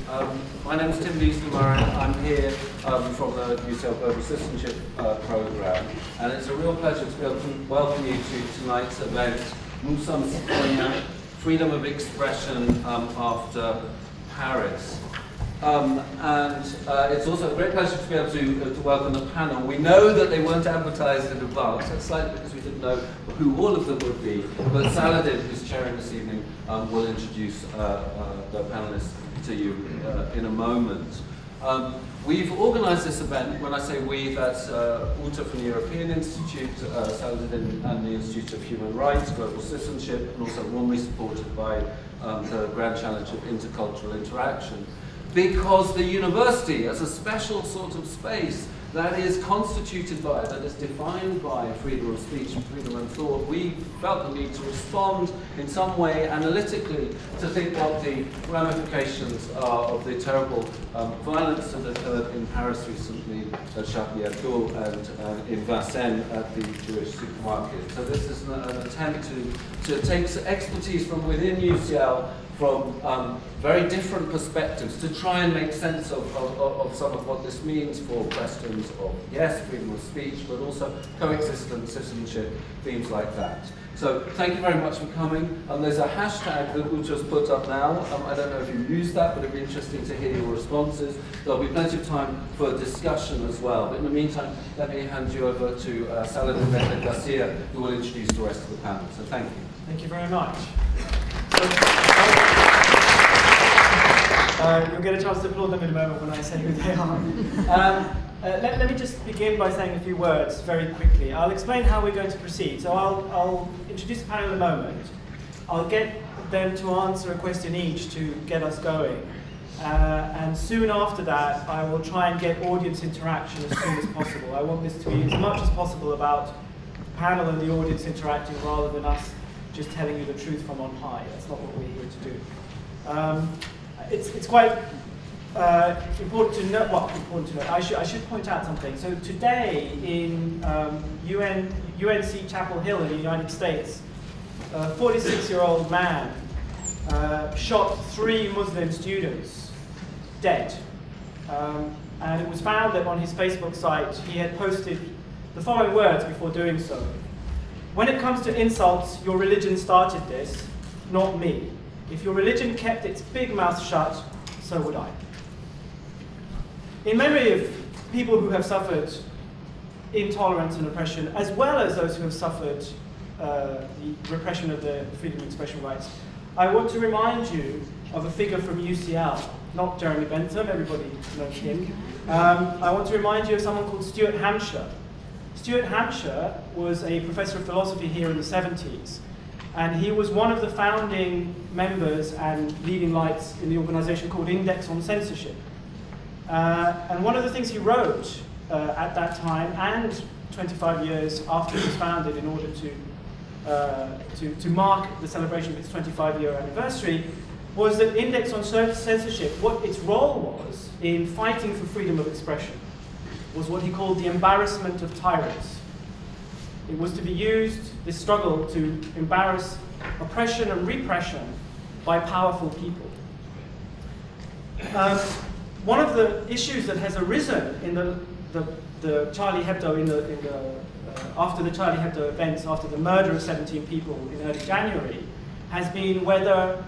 My name is Tim Lees-Murray. I'm here from the UCL Global Citizenship Programme, and it's a real pleasure to be able to welcome you to tonight's event, Nous, sommes, citoyens, freedom of expression after Paris. It's also a great pleasure to be able to welcome the panel. We know that they weren't advertised in advance, that's slightly because we didn't know who all of them would be, but Saladin, who's chairing this evening, will introduce the panelists to you in a moment. We've organised this event. When I say we, that's Uta from the European Institute, Saladin and the Institute of Human Rights, Global Citizenship, and also warmly supported by the Grand Challenge of Intercultural Interaction. Because the university, as a special sort of space that is constituted by, that is defined by freedom of speech and freedom of thought, we felt the need to respond in some way analytically to think what the ramifications are of the terrible violence that occurred in Paris recently at Charlie Hebdo and in Vincennes at the Jewish supermarket. So this is an attempt to take expertise from within UCL, from very different perspectives, to try and make sense of some of what this means for questions of, yes, freedom of speech, but also coexistence, citizenship, themes like that. So thank you very much for coming. There's a hashtag that Uta's put up now. I don't know if you use that, but it'd be interesting to hear your responses. There'll be plenty of time for discussion as well. But in the meantime, let me hand you over to Saladin Garcia, who will introduce the rest of the panel. So thank you. Thank you very much. You'll get a chance to applaud them in a moment when I say who they are. Let me just begin by saying a few words very quickly. I'll explain how we're going to proceed. So I'll introduce the panel in a moment. I'll get them to answer a question each to get us going. And soon after that, I will try and get audience interaction as soon as possible. I want this to be as much as possible about the panel and the audience interacting rather than us just telling you the truth from on high. That's not what we're here to do. It's quite important to note. Well, important to note. I should point out something. So today in UNC Chapel Hill in the United States, a 46-year-old man shot 3 Muslim students dead, and it was found that on his Facebook site he had posted the following words before doing so: "When it comes to insults, your religion started this, not me. If your religion kept its big mouth shut, so would I." In memory of people who have suffered intolerance and oppression, as well as those who have suffered the repression of their freedom of expression rights, I want to remind you of a figure from UCL, not Jeremy Bentham, everybody knows him. I want to remind you of someone called Stuart Hampshire. Stuart Hampshire was a professor of philosophy here in the 70s. And he was one of the founding members and leading lights in the organization called Index on Censorship. And one of the things he wrote at that time, and 25 years after it was founded in order to mark the celebration of its 25-year anniversary, was that Index on Censorship, what its role was in fighting for freedom of expression, was what he called the embarrassment of tyrants. It was to be used, this struggle, to embarrass oppression and repression by powerful people. One of the issues that has arisen in the Charlie Hebdo, after the Charlie Hebdo events, after the murder of 17 people in early January, has been whether,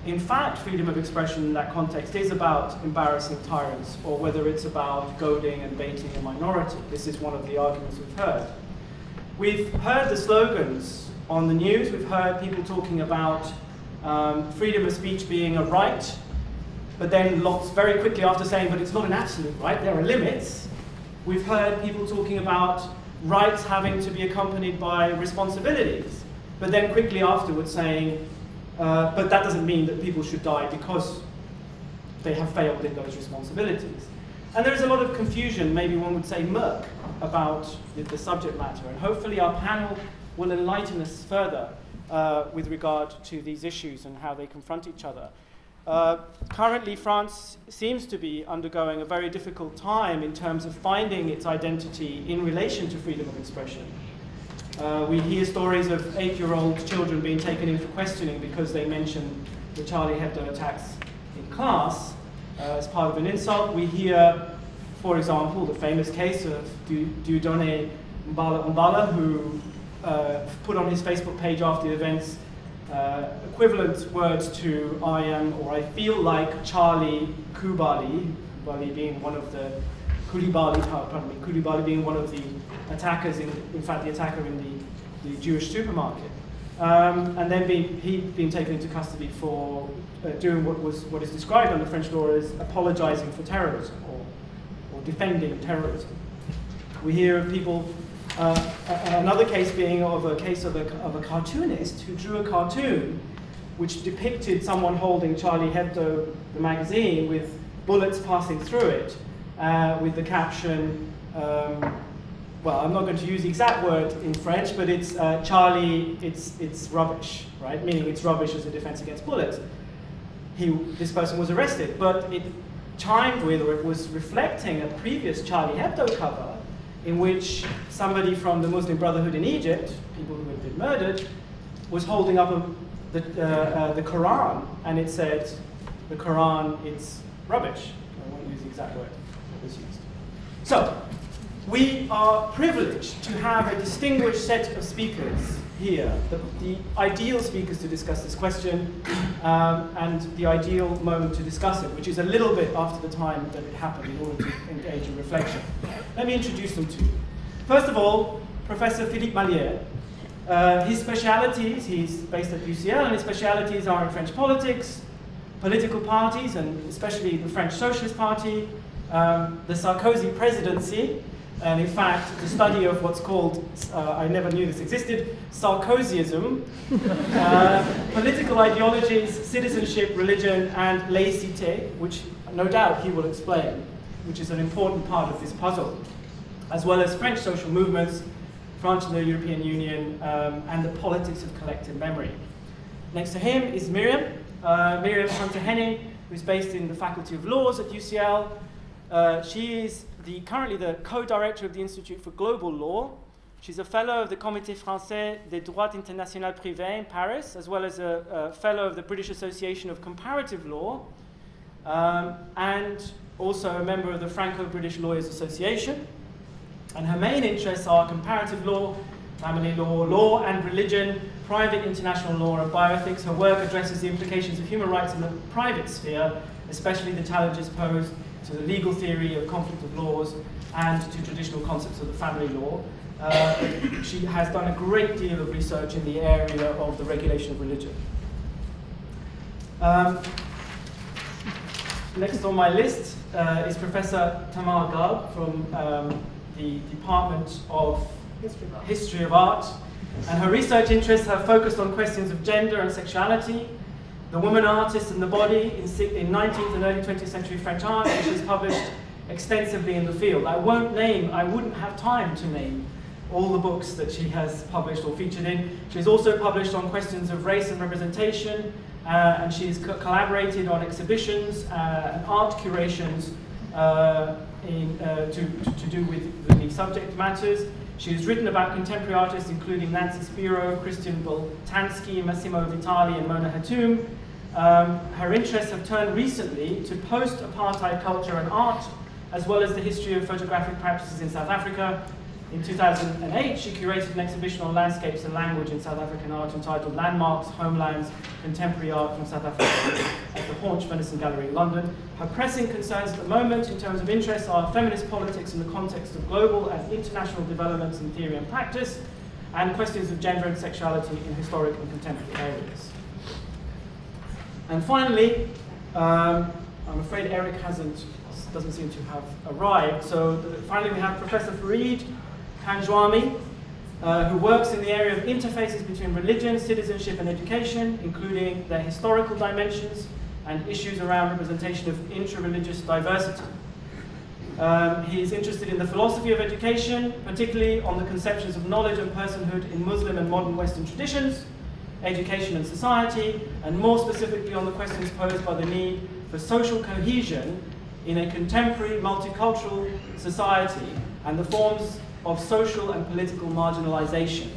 in fact, freedom of expression in that context is about embarrassing tyrants, or whether it's about goading and baiting a minority. This is one of the arguments we've heard. We've heard the slogans on the news. We've heard people talking about freedom of speech being a right, but then lots very quickly after saying, but it's not an absolute right, there are limits. We've heard people talking about rights having to be accompanied by responsibilities, but then quickly afterwards saying, but that doesn't mean that people should die because they have failed in those responsibilities. And there is a lot of confusion, maybe one would say murk, about the subject matter. And hopefully our panel will enlighten us further with regard to these issues and how they confront each other. Currently, France seems to be undergoing a very difficult time in terms of finding its identity in relation to freedom of expression. We hear stories of 8-year-old children being taken in for questioning because they mention the Charlie Hebdo attacks in class. as part of an insult. We hear, for example, the famous case of Dieudonné Mbala, who put on his Facebook page after the events equivalent words to "I am" or "I feel like Charlie Koulibaly," Koulibaly being one of the Koulibaly being one of the attackers, in fact the attacker in the Jewish supermarket, and then he'd been taken into custody for doing what is described under French law as apologizing for terrorism or defending terrorism. We hear of people. Another case being of a case of a cartoonist who drew a cartoon which depicted someone holding Charlie Hebdo, the magazine, with bullets passing through it, with the caption, well, I'm not going to use the exact word in French, but it's Charlie, it's rubbish, right? Meaning it's rubbish as a defense against bullets. This person was arrested, but it chimed with, or it was reflecting a previous Charlie Hebdo cover in which somebody from the Muslim Brotherhood in Egypt, people who had been murdered, was holding up the Quran, and it said, the Quran, it's rubbish. I won't use the exact word that was used. So, we are privileged to have a distinguished set of speakers here, the ideal speakers to discuss this question, and the ideal moment to discuss it, which is a little bit after the time that it happened in order to engage in reflection. Let me introduce them to you. First of all, Professor Philippe Mallière. His specialities, he's based at UCL, and his specialities are in French politics, political parties, and especially the French Socialist Party, the Sarkozy presidency, and in fact, the study of what's called, I never knew this existed, Sarkozyism, political ideologies, citizenship, religion, and laïcité, which no doubt he will explain, which is an important part of this puzzle, as well as French social movements, France and the European Union, and the politics of collective memory. Next to him is Miriam Hunter-Henning, who's based in the Faculty of Laws at UCL. She is currently the co-director of the Institute for Global Law. She's a fellow of the Comité Français des Droits Internationaux Privés in Paris, as well as a fellow of the British Association of Comparative Law, and also a member of the Franco-British Lawyers Association. And her main interests are comparative law, family law, law and religion, private international law, and bioethics. Her work addresses the implications of human rights in the private sphere, especially the challenges posed to the legal theory of conflict of laws and to traditional concepts of the family law. She has done a great deal of research in the area of the regulation of religion. Next on my list is Professor Tamar Gal from the Department of History of Art, and her research interests have focused on questions of gender and sexuality, the woman artist and the body in 19th and early 20th century French art, which is published extensively in the field. I wouldn't have time to name all the books that she has published or featured in. She's also published on questions of race and representation, and she's collaborated on exhibitions and art curations to do with the subject matters. She has written about contemporary artists including Nancy Spiro, Christian Boltanski, Massimo Vitali, and Mona Hatoum. Her interests have turned recently to post-apartheid culture and art, as well as the history of photographic practices in South Africa. In 2008, she curated an exhibition on landscapes and language in South African art entitled Landmarks, Homelands, Contemporary Art from South Africa at the Haunch Venison Gallery in London. Her pressing concerns at the moment in terms of interest are feminist politics in the context of global and international developments in theory and practice, and questions of gender and sexuality in historic and contemporary areas. And finally, I'm afraid Eric doesn't seem to have arrived, so finally we have Professor Farid Panjwami, who works in the area of interfaces between religion, citizenship, and education, including their historical dimensions and issues around representation of intra-religious diversity. He is interested in the philosophy of education, particularly on the conceptions of knowledge and personhood in Muslim and modern Western traditions, education and society, and more specifically on the questions posed by the need for social cohesion in a contemporary multicultural society and the forms of social and political marginalization,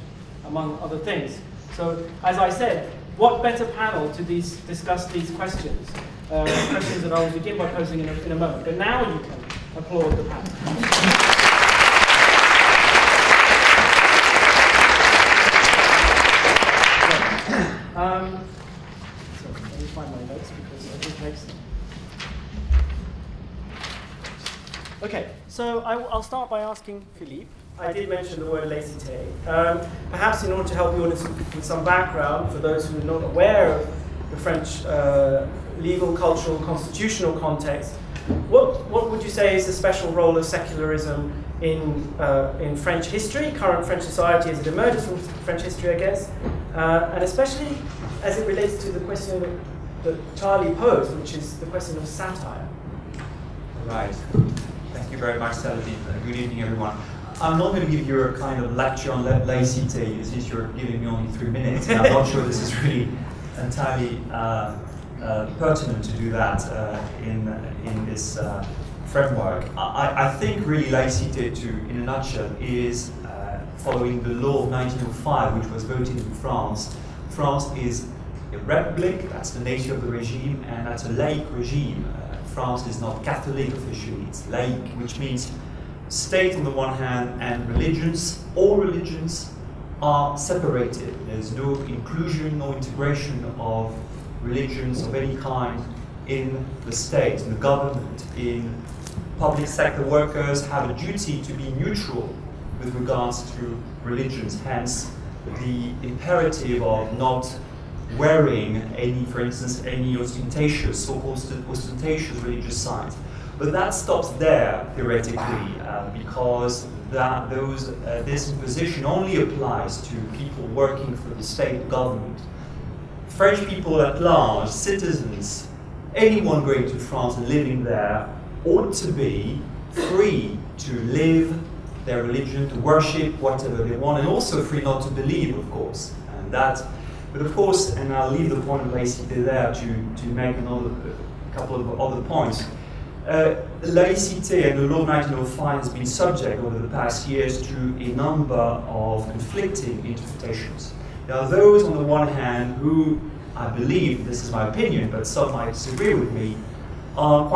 among other things. So, as I said, what better panel to discuss these questions questions that I will begin by posing in a moment. But now you can applaud the panel. So let me find my notes because I did make some. Okay, so I'll start by asking Philippe. I did mention the word laïcité. Perhaps in order to help the audience with some background, for those who are not aware of the French legal, cultural, constitutional context, what would you say is the special role of secularism in French history, current French society as it emerges from French history, I guess, and especially as it relates to the question that Charlie posed, which is the question of satire? Right. Thank you very much, Saladin. Good evening, everyone. I'm not going to give you a kind of lecture on laïcité, since you're giving me only 3 minutes, and I'm not sure this is really entirely pertinent to do that in this framework. I think really laïcité, in a nutshell, is following the law of 1905, which was voted in France. France is a republic, that's the nature of the regime, and that's a laic regime. France is not Catholic officially, it's laic, which means state on the one hand and religions, all religions are separated. There's no inclusion, no integration of religions of any kind in the state, in the government, in public sector workers have a duty to be neutral with regards to religions, hence the imperative of not wearing any, for instance, any ostentatious, so-called ostentatious religious signs. But that stops there, theoretically, because this imposition only applies to people working for the state government. French people at large, citizens, anyone going to France and living there, ought to be free to live their religion, to worship whatever they want, and also free not to believe, of course. And that, but of course, and I'll leave the point of laïcité there to make a couple of other points. Laïcité and the law of 1905 has been subject over the past years to a number of conflicting interpretations. There are those on the one hand who, I believe, this is my opinion, but some might disagree with me, are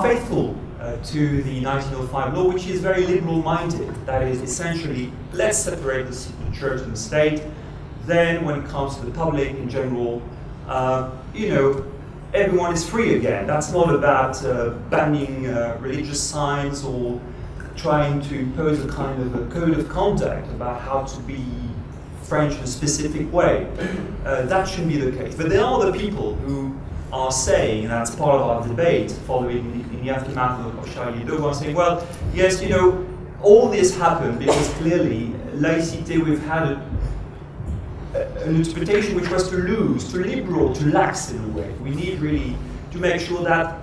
faithful to the 1905 law, which is very liberal-minded. That is essentially, let's separate the church and the state. Then, when it comes to the public in general, you know, everyone is free again. That's not about banning religious signs or trying to impose a kind of a code of conduct about how to be French in a specific way. That shouldn't be the case. But there are other people who are saying, and that's part of our debate following in the aftermath of Charlie Hebdo, are saying, well, yes, you know, all this happened because clearly, laïcité, we've had an interpretation which was too loose, too liberal, too lax in a way. We need really to make sure that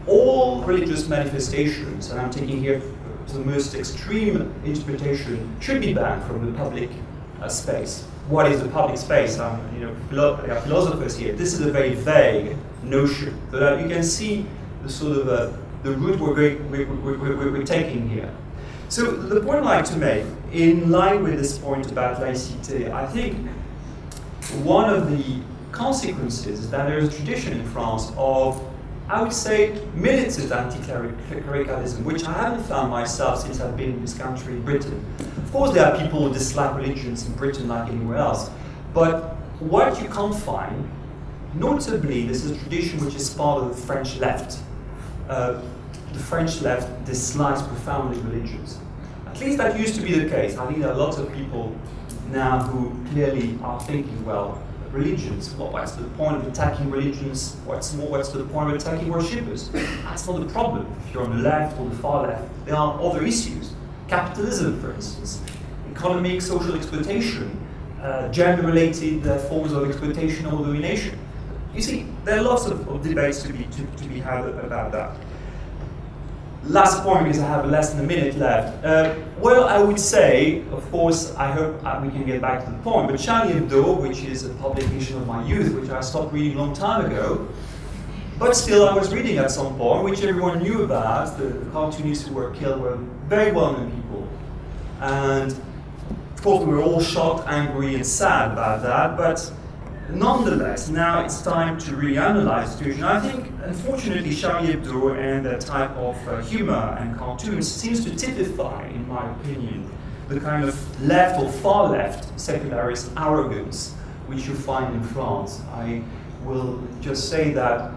all religious manifestations, and I'm taking here the most extreme interpretation, should be banned from the public space. What is the public space? Philosophers here. This is a very vague notion. But you can see the sort of the route we're taking here. So the point I'd like to make, in line with this point about laïcité, I think one of the consequences is that there is a tradition in France of, I would say, militant anti-clericalism, which I haven't found myself since I've been in this country, Britain. Of course, there are people who dislike religions in Britain like anywhere else, but what you can't find, notably, this is a tradition which is part of the French left. The French left dislikes profoundly religions. At least that used to be the case. I think there are lots of people now who clearly are thinking, well, religions, what's the point of attacking religions? What's the point of attacking worshippers? That's not the problem. If you're on the left or the far left, there are other issues. Capitalism, for instance, economic, social exploitation, gender-related forms of exploitation or domination. You see, there are lots of debates to be had about that. Last point, because I have less than a minute left. Well, I would say, of course, I hope we can get back to the point, but Charlie Hebdo, which is a publication of my youth, which I stopped reading a long time ago, but still I was reading at some point, which everyone knew about. The cartoonists who were killed were very well-known people. And of course, we were all shocked, angry, and sad about that, but nonetheless, now it's time to really analyze the situation. I think unfortunately, Charlie Hebdo and that type of humor and cartoons seems to typify, in my opinion, the kind of left or far left secularist arrogance which you find in France. I will just say that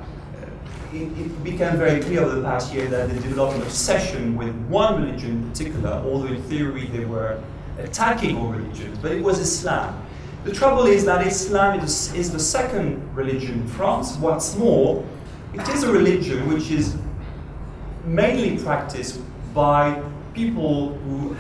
it became very clear over the past year that they developed an obsession with one religion in particular, although in theory they were attacking all religions, but it was Islam. The trouble is that Islam is the second religion in France. What's more, it is a religion which is mainly practiced by people who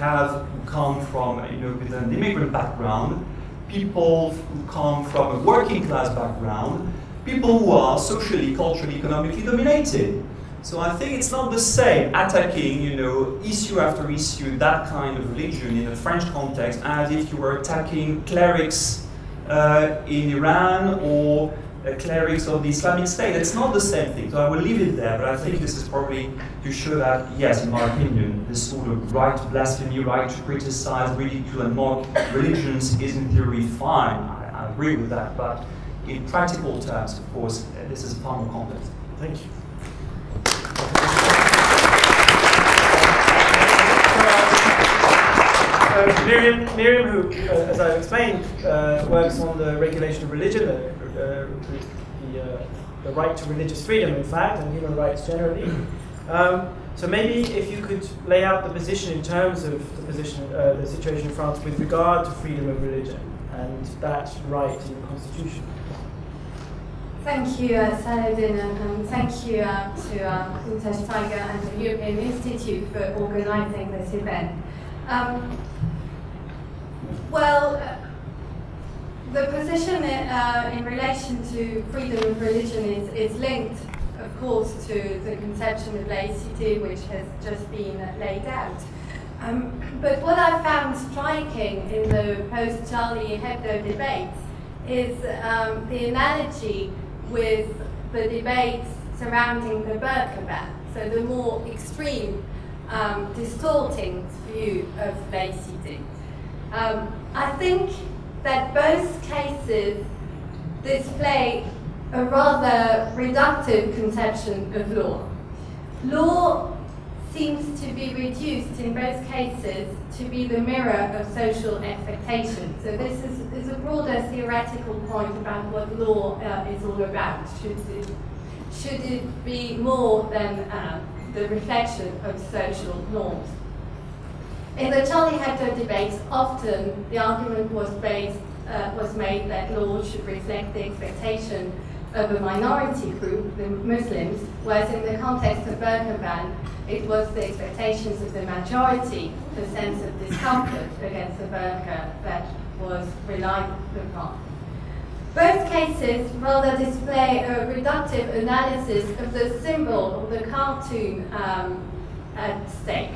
come from, with an immigrant background, people who come from a working class background, people who are socially, culturally, economically dominated. So I think it's not the same attacking, issue after issue, that kind of religion in a French context, as if you were attacking clerics in Iran or clerics of the Islamic State. It's not the same thing. So I will leave it there, but I think this is probably to show that, yes, in my opinion, this sort of right to blasphemy, right to criticize, ridicule, and mock religions is in theory fine. I agree with that, but in practical terms, of course, this is far more complex. Thank you. Miriam, who, as I've explained, works on the regulation of religion, the right to religious freedom, in fact, and human rights generally. So maybe if you could lay out the position in terms of the situation in France with regard to freedom of religion and that right in the Constitution. Thank you, Saladin, and thank you to Untitled Chapter and the European Institute for organising this event. The position in relation to freedom of religion is linked, of course, to the conception of laicity, which has just been laid out. But what I found striking in the post-Charlie Hebdo debates is the analogy with the debates surrounding the burqa ban, so the more extreme, distorting view of laicity. I think that both cases display a rather reductive conception of law. Law seems to be reduced in both cases to be the mirror of social expectations. So this is a broader theoretical point about what law is all about. Should it be more than the reflection of social norms? In the Charlie Hebdo debates, often the argument was made that law should reflect the expectation of a minority group, the Muslims, whereas in the context of burqa ban, it was the expectations of the majority, the sense of discomfort against the burqa that was relied upon. Both cases rather display a reductive analysis of the symbol or the cartoon at stake.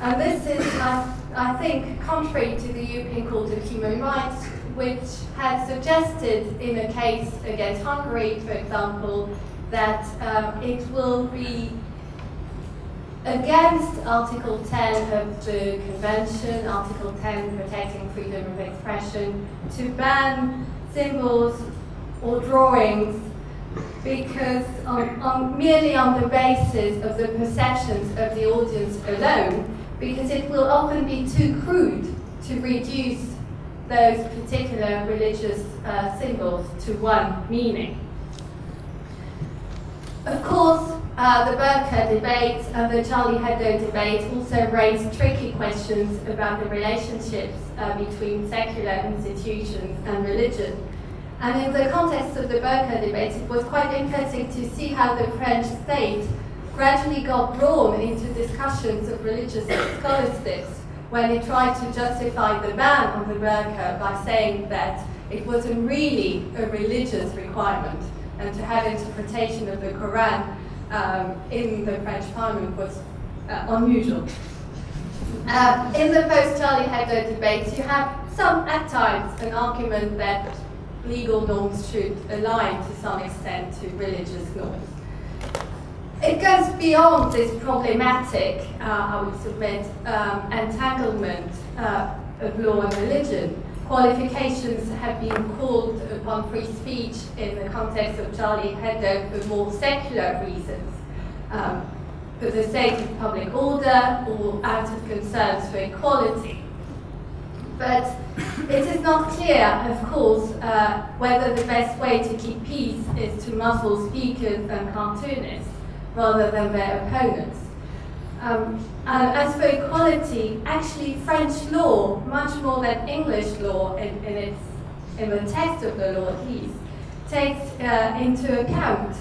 And this is, I think, contrary to the European Court of Human Rights, which has suggested in a case against Hungary, for example, that it will be against Article 10 of the Convention, Article 10 protecting freedom of expression, to ban symbols or drawings because merely on the basis of the perceptions of the audience alone, because it will often be too crude to reduce those particular religious symbols to one meaning. Of course, the burqa debates and the Charlie Hebdo debate also raised tricky questions about the relationships between secular institutions and religion. And in the context of the burqa debates, it was quite interesting to see how the French state gradually got drawn into discussions of religious scholastics when it tried to justify the ban on the burqa by saying that it wasn't really a religious requirement, and to have interpretation of the Quran in the French Parliament was unusual. In the post-Charlie Hebdo debates, you have at times an argument that legal norms should align to some extent to religious norms. It goes beyond this problematic, I would submit, entanglement of law and religion, qualifications have been called upon free speech in the context of Charlie Hebdo for more secular reasons, for the sake of public order or out of concerns for equality. But it is not clear, of course, whether the best way to keep peace is to muzzle speakers and cartoonists rather than their opponents. As for equality, actually French law, much more than English law in the text of the law at least, takes into account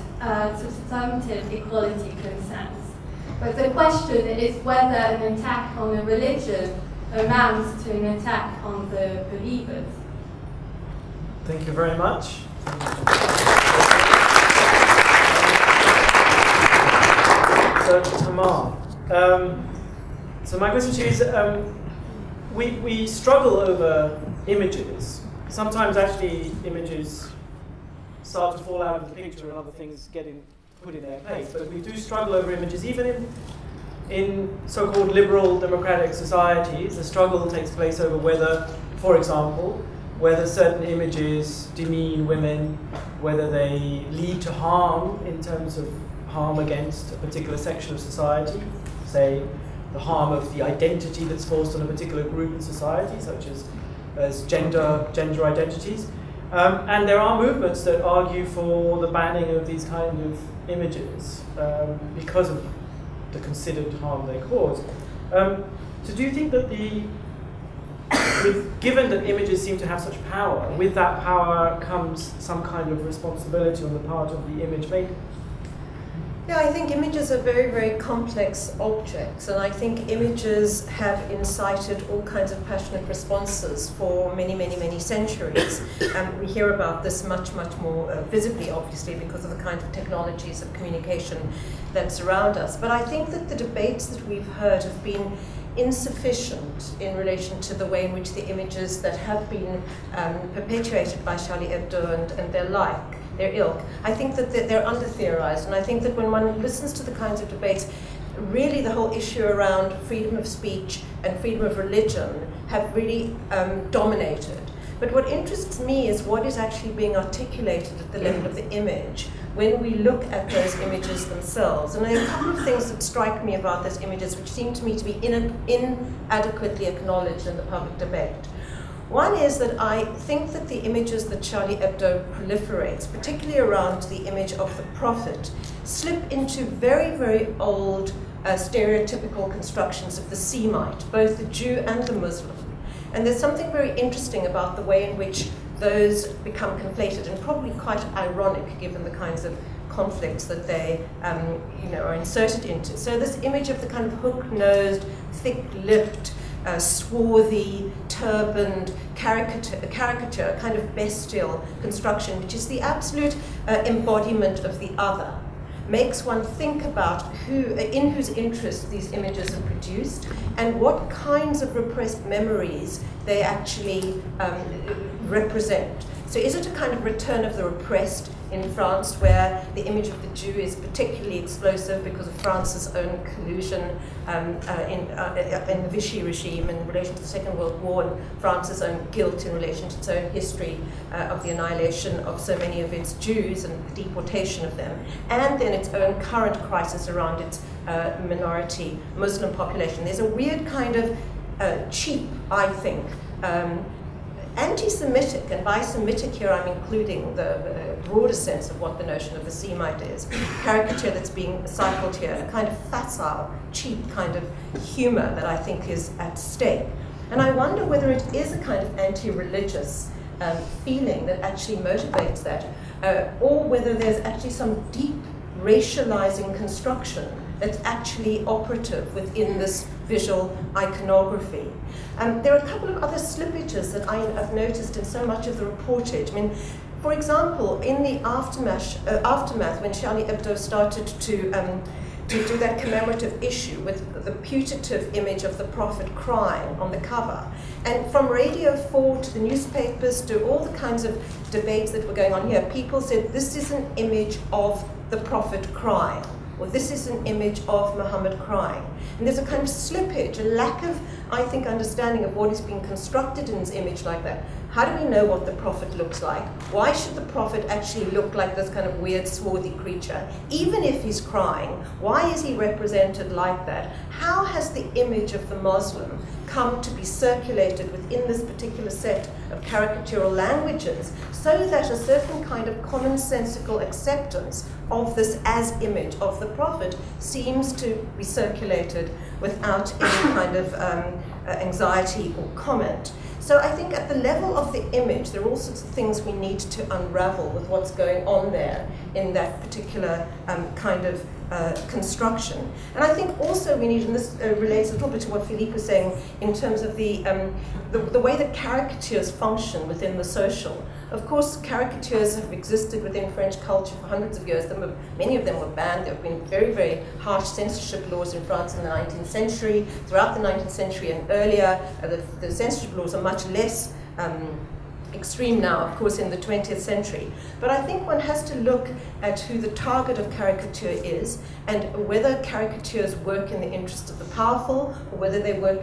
substantive equality concerns. But the question is whether an attack on a religion amounts to an attack on the believers. Thank you very much. So, Tamar, so my question to you is, we struggle over images. Sometimes actually images start to fall out of the picture and other things get put in their place. But we do struggle over images, even in so-called liberal democratic societies. The struggle takes place over whether, for example, whether certain images demean women, whether they lead to harm in terms of harm against a particular section of society, say the harm of the identity that's forced on a particular group in society, such as gender identities. And there are movements that argue for the banning of these kind of images because of the considered harm they cause. So do you think that given that images seem to have such power, with that power comes some kind of responsibility on the part of the image maker? Yeah, I think images are very, very complex objects, and I think images have incited all kinds of passionate responses for many, many, many centuries. And we hear about this much, much more visibly, obviously, because of the kind of technologies of communication that surround us. But I think that the debates that we've heard have been insufficient in relation to the way in which the images that have been perpetuated by Charlie Hebdo and their like, their ilk, I think that they're under-theorized, and I think that when one listens to the kinds of debates, really the whole issue around freedom of speech and freedom of religion have really dominated. But what interests me is what is actually being articulated at the level of the image when we look at those images themselves. And there are a couple of things that strike me about those images which seem to me to be inadequately acknowledged in the public debate. One is that I think that the images that Charlie Hebdo proliferates, particularly around the image of the prophet, slip into very, very old stereotypical constructions of the Semite, both the Jew and the Muslim. And there's something very interesting about the way in which those become conflated, and probably quite ironic given the kinds of conflicts that they are inserted into. So this image of the kind of hook-nosed, thick-lipped, swarthy, turbaned caricature, kind of bestial construction, which is the absolute embodiment of the other, makes one think about in whose interest these images are produced and what kinds of repressed memories they actually represent. So is it a kind of return of the repressed in France, where the image of the Jew is particularly explosive because of France's own collusion in the Vichy regime in relation to the Second World War, and France's own guilt in relation to its own history of the annihilation of so many of its Jews and the deportation of them, and then its own current crisis around its minority Muslim population. There's a weird kind of cheap, I think, anti-Semitic, and by Semitic here I'm including the broader sense of what the notion of the Semite is, caricature that's being cycled here, a kind of facile, cheap kind of humor that I think is at stake. And I wonder whether it is a kind of anti-religious feeling that actually motivates that, or whether there's actually some deep racializing construction that's actually operative within this visual iconography. There are a couple of other slippages that I've noticed in so much of the reportage. I mean, for example, in the aftermath when Charlie Hebdo started to do that commemorative issue with the putative image of the prophet crying on the cover, and from Radio 4 to the newspapers to all the kinds of debates that were going on here, people said this is an image of the prophet crying, or this is an image of Muhammad crying. And there's a kind of slippage, a lack of, I think, understanding of what is being constructed in this image like that, How do we know what the prophet looks like? Why should the prophet actually look like this kind of weird, swarthy creature? Even if he's crying, why is he represented like that? How has the image of the Muslim come to be circulated within this particular set of caricatural languages so that a certain kind of commonsensical acceptance of this as image of the prophet seems to be circulated without any kind of anxiety or comment? So I think at the level of the image, there are all sorts of things we need to unravel with what's going on there in that particular kind of construction. And I think also we need, and this relates a little bit to what Philippe was saying in terms of the way that caricatures function within the social. Of course, caricatures have existed within French culture for hundreds of years. Many of them were banned. There have been very, very harsh censorship laws in France in the 19th century. Throughout the 19th century and earlier, the censorship laws are much less extreme now, of course, in the 20th century. But I think one has to look at who the target of caricature is and whether caricatures work in the interest of the powerful or whether they work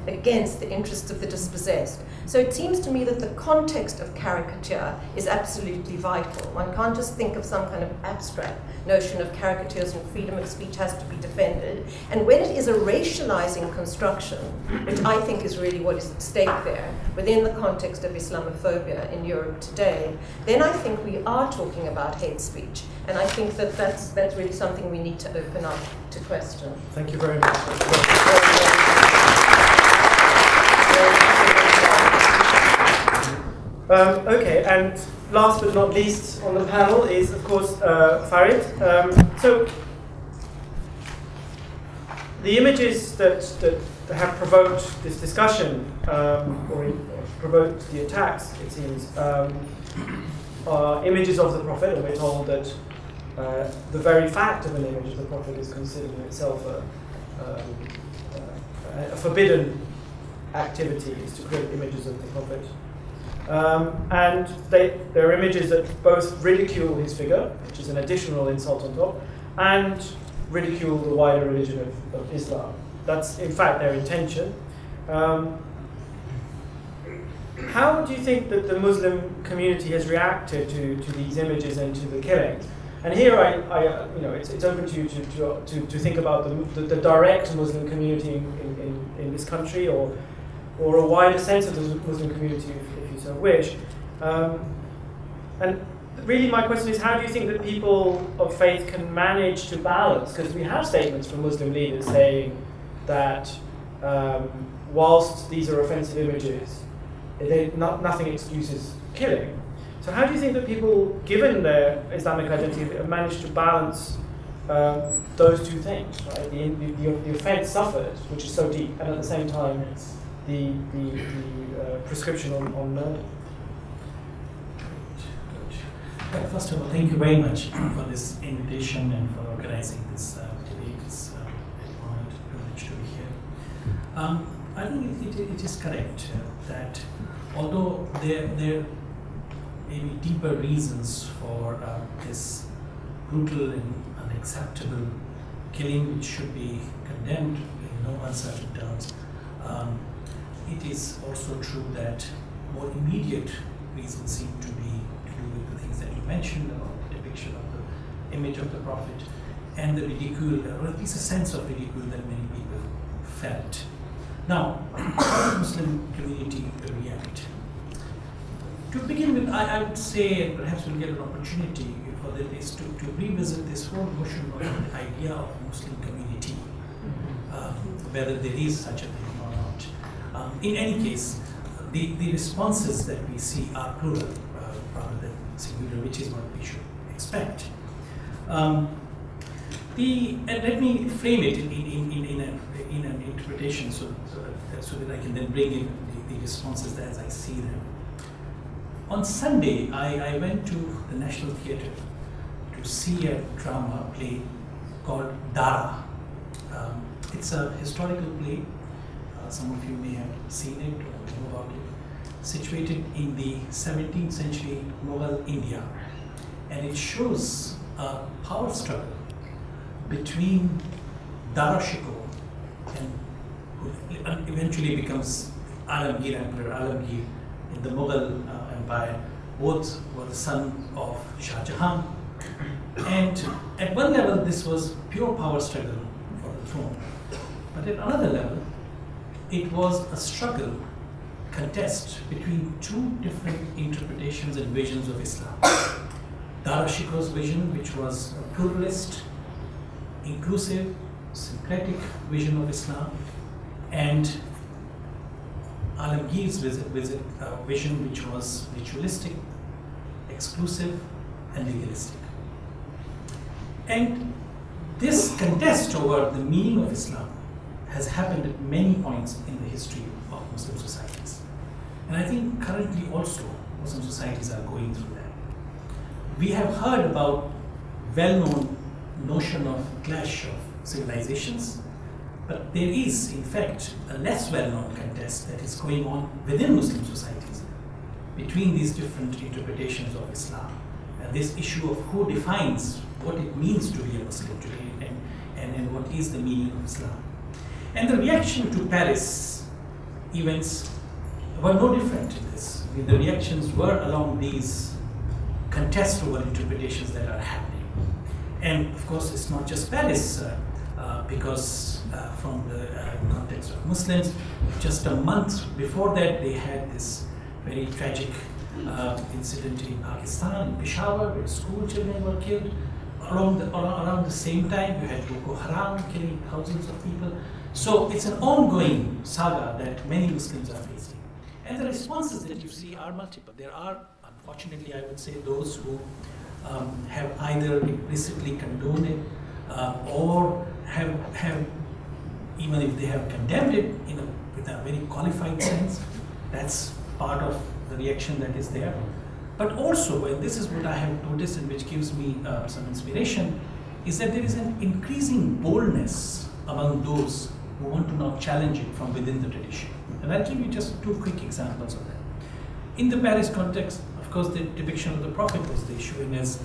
against the interests of the dispossessed. So it seems to me that the context of caricature is absolutely vital. One can't just think of some kind of abstract notion of caricatures and freedom of speech has to be defended. And when it is a racializing construction, which I think is really what is at stake there, within the context of Islamophobia in Europe today, then I think we are talking about hate speech. And I think that that's really something we need to open up to question. Thank you very much. Okay, and last but not least on the panel is, of course, Farid. So, the images that have provoked this discussion, or provoked the attacks, it seems, are images of the Prophet, and we're told that the very fact of an image of the Prophet is considered in itself a forbidden activity, is to create images of the Prophet. And there are images that both ridicule his figure, which is an additional insult on top, and ridicule the wider religion of Islam. That's, in fact, their intention. How do you think that the Muslim community has reacted to these images and to the killings? And here, it's open to you to think about the direct Muslim community in this country, or a wider sense of the Muslim community, if you so wish. And really, my question is, how do you think that people of faith can manage to balance? Because we have statements from Muslim leaders saying that whilst these are offensive images, nothing excuses killing. So how do you think that people, given their Islamic identity, have managed to balance those two things? Right? The offense suffered, which is so deep, and at the same time, the prescription on murder. Well, first of all, thank you very much for this invitation and for organizing this debate. It's an honor and privilege to be here. I think it is correct that although there may be deeper reasons for this brutal and unacceptable killing, which should be condemned in no uncertain terms, it is also true that more immediate reasons seem to be to do with the things that you mentioned about the depiction of the image of the Prophet and the ridicule, or at least a sense of ridicule that many people felt. Now, how does the Muslim community react? To begin with, I would say, and perhaps we'll get an opportunity for this, to revisit this whole notion of the idea of Muslim community, whether there is such a thing or not. In any case, the responses that we see are plural rather than singular, which is what we should expect. And let me frame it in an interpretation so that I can then bring in the responses as I see them. On Sunday, I went to the National Theatre to see a drama play called Dara. It's a historical play. Some of you may have seen it or know about it. Situated in the 17th century Mughal India. And it shows a power struggle between Dara Shikoh, and who eventually becomes Alamgir, Emperor Alamgir, in the Mughal Empire. Both were the son of Shah Jahan. And at one level, this was pure power struggle for the throne. But at another level, it was a struggle, contest between two different interpretations and visions of Islam. Dara Shikoh's vision, which was a pluralist, inclusive, syncretic vision of Islam, and Alamgir's vision, which was ritualistic, exclusive, and legalistic. And this contest over the meaning of Islam has happened at many points in the history of Muslim societies. And I think currently also Muslim societies are going through that. We have heard about well-known notion of clash of civilizations, but there is, in fact, a less well-known contest that is going on within Muslim societies between these different interpretations of Islam. And this issue of who defines what it means to be a Muslim today and what is the meaning of Islam. And the reaction to Paris events were no different in this. I mean, the reactions were along these contests over interpretations that are happening. And of course, it's not just Paris, because from the context of Muslims, just a month before that, they had this very tragic incident in Pakistan, in Peshawar, where school children were killed. Around the same time, you had Boko Haram killing thousands of people. So it's an ongoing saga that many Muslims are facing. And the responses that you see are multiple. There are, unfortunately, I would say, those who have either implicitly condoned it or have, even if they have condemned it with a very qualified sense, that's part of the reaction that is there. But also, and this is what I have noticed and which gives me some inspiration, is that there is an increasing boldness among those who want to now challenge it from within the tradition. And I'll give you just two quick examples of that. In the Paris context, of course, the depiction of the Prophet was the issue, and as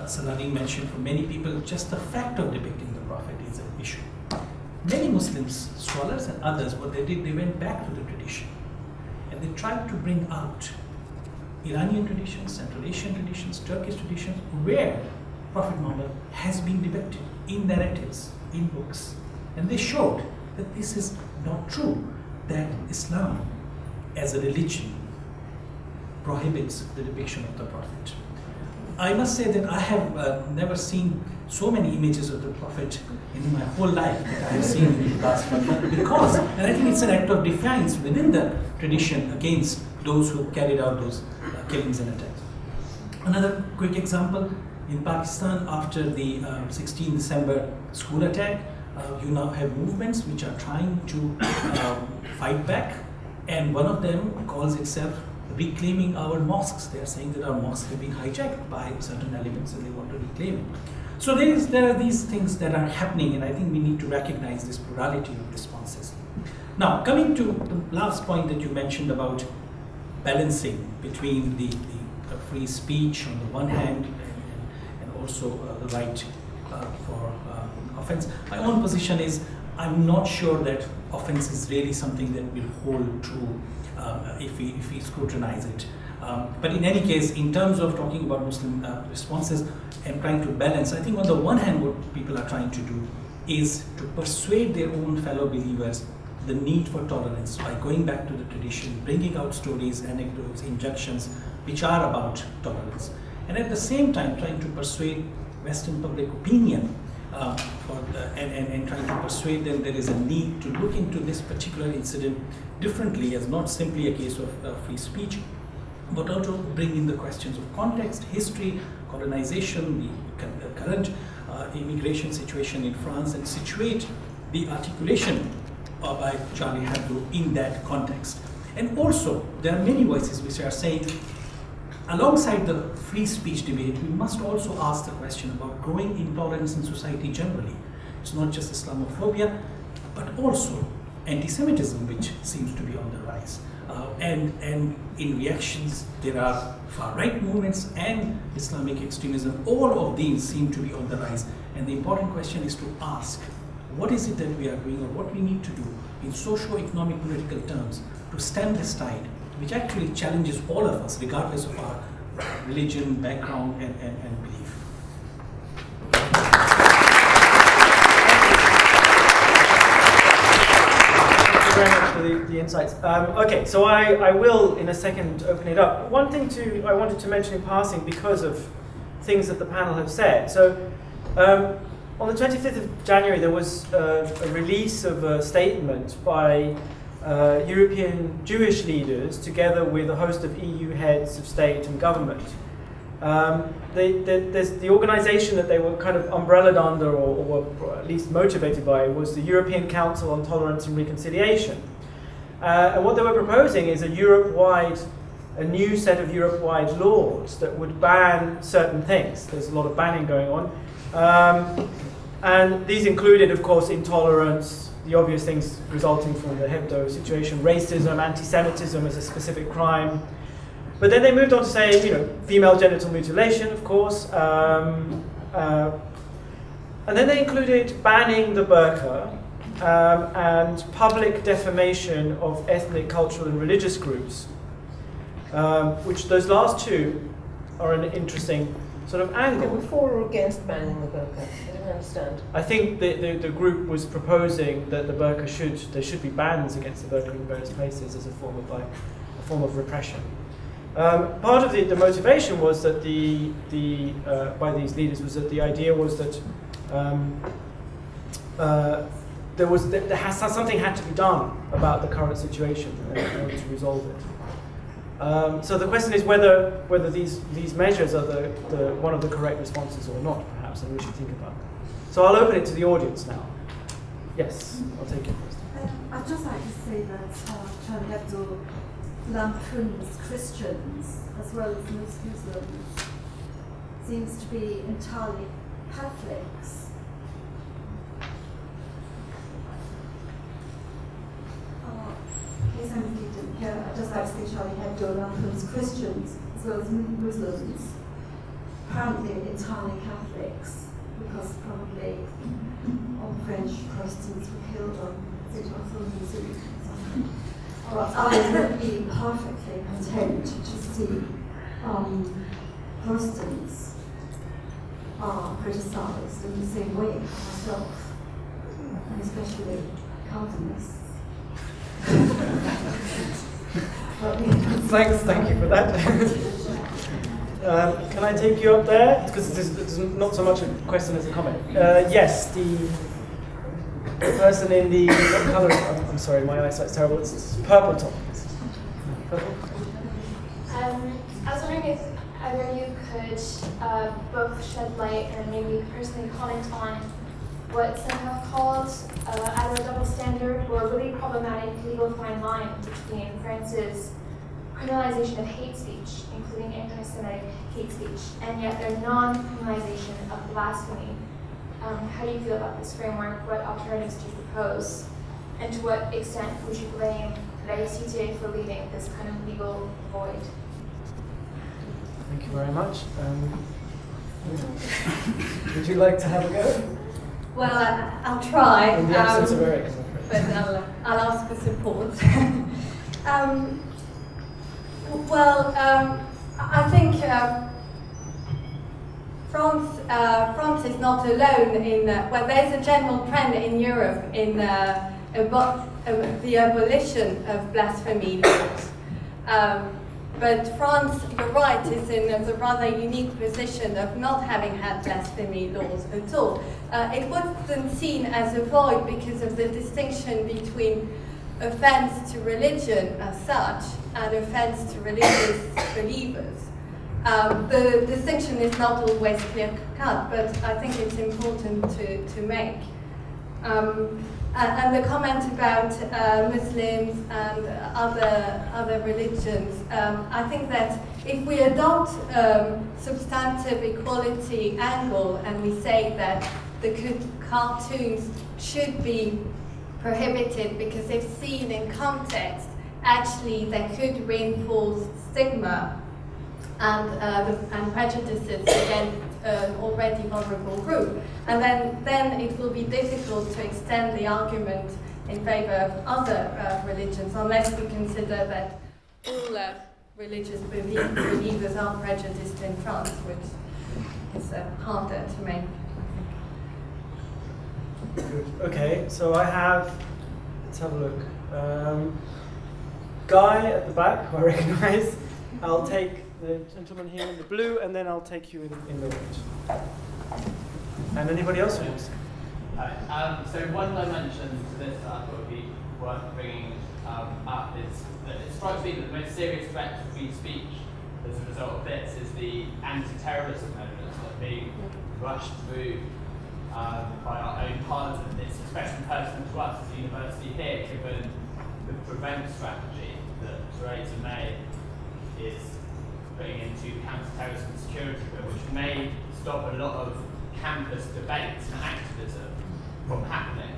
Saladin mentioned, for many people, just the fact of depicting the Prophet is an issue. Many Muslims, scholars and others, what they did, they went back to the tradition, and they tried to bring out Iranian traditions, Central Asian traditions, Turkish traditions, where Prophet Muhammad has been depicted in narratives, in books. And they showed that this is not true, that Islam as a religion prohibits the depiction of the Prophet. I must say that I have never seen so many images of the Prophet in my whole life that I have seen in the past 1 month, because, and I think it's an act of defiance within the tradition against those who carried out those killings and attacks. Another quick example, in Pakistan, after the 16 December school attack, you now have movements which are trying to fight back, and one of them calls itself reclaiming our mosques. They are saying that our mosques have been hijacked by certain elements and they want to reclaim it. So there are these things that are happening, and I think we need to recognize this plurality of responses. Now, coming to the last point that you mentioned about balancing between the free speech on the one hand and also the right for offense. My own position is I'm not sure that offense is really something that will hold true if we scrutinize it. But in any case, in terms of talking about Muslim responses and trying to balance, I think on the one hand what people are trying to do is to persuade their own fellow believers the need for tolerance by going back to the tradition, bringing out stories, anecdotes, injunctions which are about tolerance. And at the same time trying to persuade Western public opinion and trying to persuade them there is a need to look into this particular incident differently as not simply a case of free speech, but also bring in the questions of context, history, colonization, the current immigration situation in France, and situate the articulation by Charlie Hebdo in that context. And also, there are many voices which are saying, alongside the free speech debate, we must also ask the question about growing intolerance in society generally. It's not just Islamophobia, but also anti-Semitism, which seems to be on the rise. And in reactions, there are far-right movements and Islamic extremism. All of these seem to be on the rise. And the important question is to ask, what is it that we are doing, or what we need to do in socio-economic political terms to stem this tide which actually challenges all of us, regardless of our religion, background, and belief. Thank you very much for the insights. Okay, so I will, in a second, open it up. One thing I wanted to mention in passing because of things that the panel have said. So, on the 25th of January, there was a release of a statement by European Jewish leaders, together with a host of EU heads of state and government. There's the organization that they were kind of umbrellaed under, or were at least motivated by, was the European Council on Tolerance and Reconciliation. And what they were proposing is a new set of Europe-wide laws that would ban certain things. There's a lot of banning going on. And these included, of course, intolerance, the obvious things resulting from the Hebdo situation, racism, anti-Semitism as a specific crime. But then they moved on to say, female genital mutilation, of course. And then they included banning the burqa and public defamation of ethnic, cultural, and religious groups, which those last two are an interesting sort of angle. They were for or against banning the burqa? I don't understand. I think the group was proposing that the burqa there should be bans against the burqa in various places as a form of repression. Part of the motivation was that by these leaders was that the idea was that something had to be done about the current situation in order to resolve it. So the question is whether these measures are one of the correct responses or not, perhaps, and we should think about that. So I'll open it to the audience now. Yes, I'll take it first. I'd just like to say that Charlie Hebdo lampoons Christians as well as Muslims, seems to be entirely Catholics. I'd just like to say Charlie Hebdo lampoons Christians as well as Muslims, apparently entirely Catholics, because probably all French Protestants were killed on something. But I would be perfectly content to see Protestants are criticized in the same way myself, and especially Calvinists. Thank you for that. Can I take you up there? Because it's not so much a question as a comment. Yes, the person in the what colour? I'm sorry, my eyesight's terrible. It's purple top. Purple. I was wondering if either of you could both shed light and maybe personally comment on what some have called either a double standard or a really problematic legal fine line between France's criminalization of hate speech, including anti-Semitic hate speech, and yet their non-criminalization of blasphemy. How do you feel about this framework? What alternatives do you propose? And to what extent would you blame laïcité for leaving this kind of legal void? Thank you very much. Would you like to have a go? Well, I'll try. In the absence of Eric, but I'll ask for support. I think France is not alone in there's a general trend in Europe in the abolition of blasphemy laws. But France, you're right, is in a rather unique position of not having had blasphemy laws at all. It wasn't seen as a void because of the distinction between offense to religion as such and offense to religious believers. The distinction is not always clear-cut, but I think it's important to make. And the comment about Muslims and other religions, I think that if we adopt substantive equality angle and we say that the cartoons should be prohibited because if seen in context, actually they could reinforce stigma and prejudices against an already vulnerable group. And then it will be difficult to extend the argument in favor of other religions unless we consider that all religious believers are prejudiced in France, which is harder to make. Good. Okay, so I have, let's have a look. Guy at the back, who I recognize. I'll take the gentleman here in the blue, and then I'll take you in the red. And anybody else who wants to? So one dimension to this that I thought would be worth bringing up is that it strikes me that the most serious threat to free speech as a result of this is the anti-terrorism measures that are being rushed through by our own parliament. It's especially personal to us as a university here, given the prevent strategy that Theresa May is putting into counter-terrorism and security bill, which may stop a lot of campus debates and activism from happening.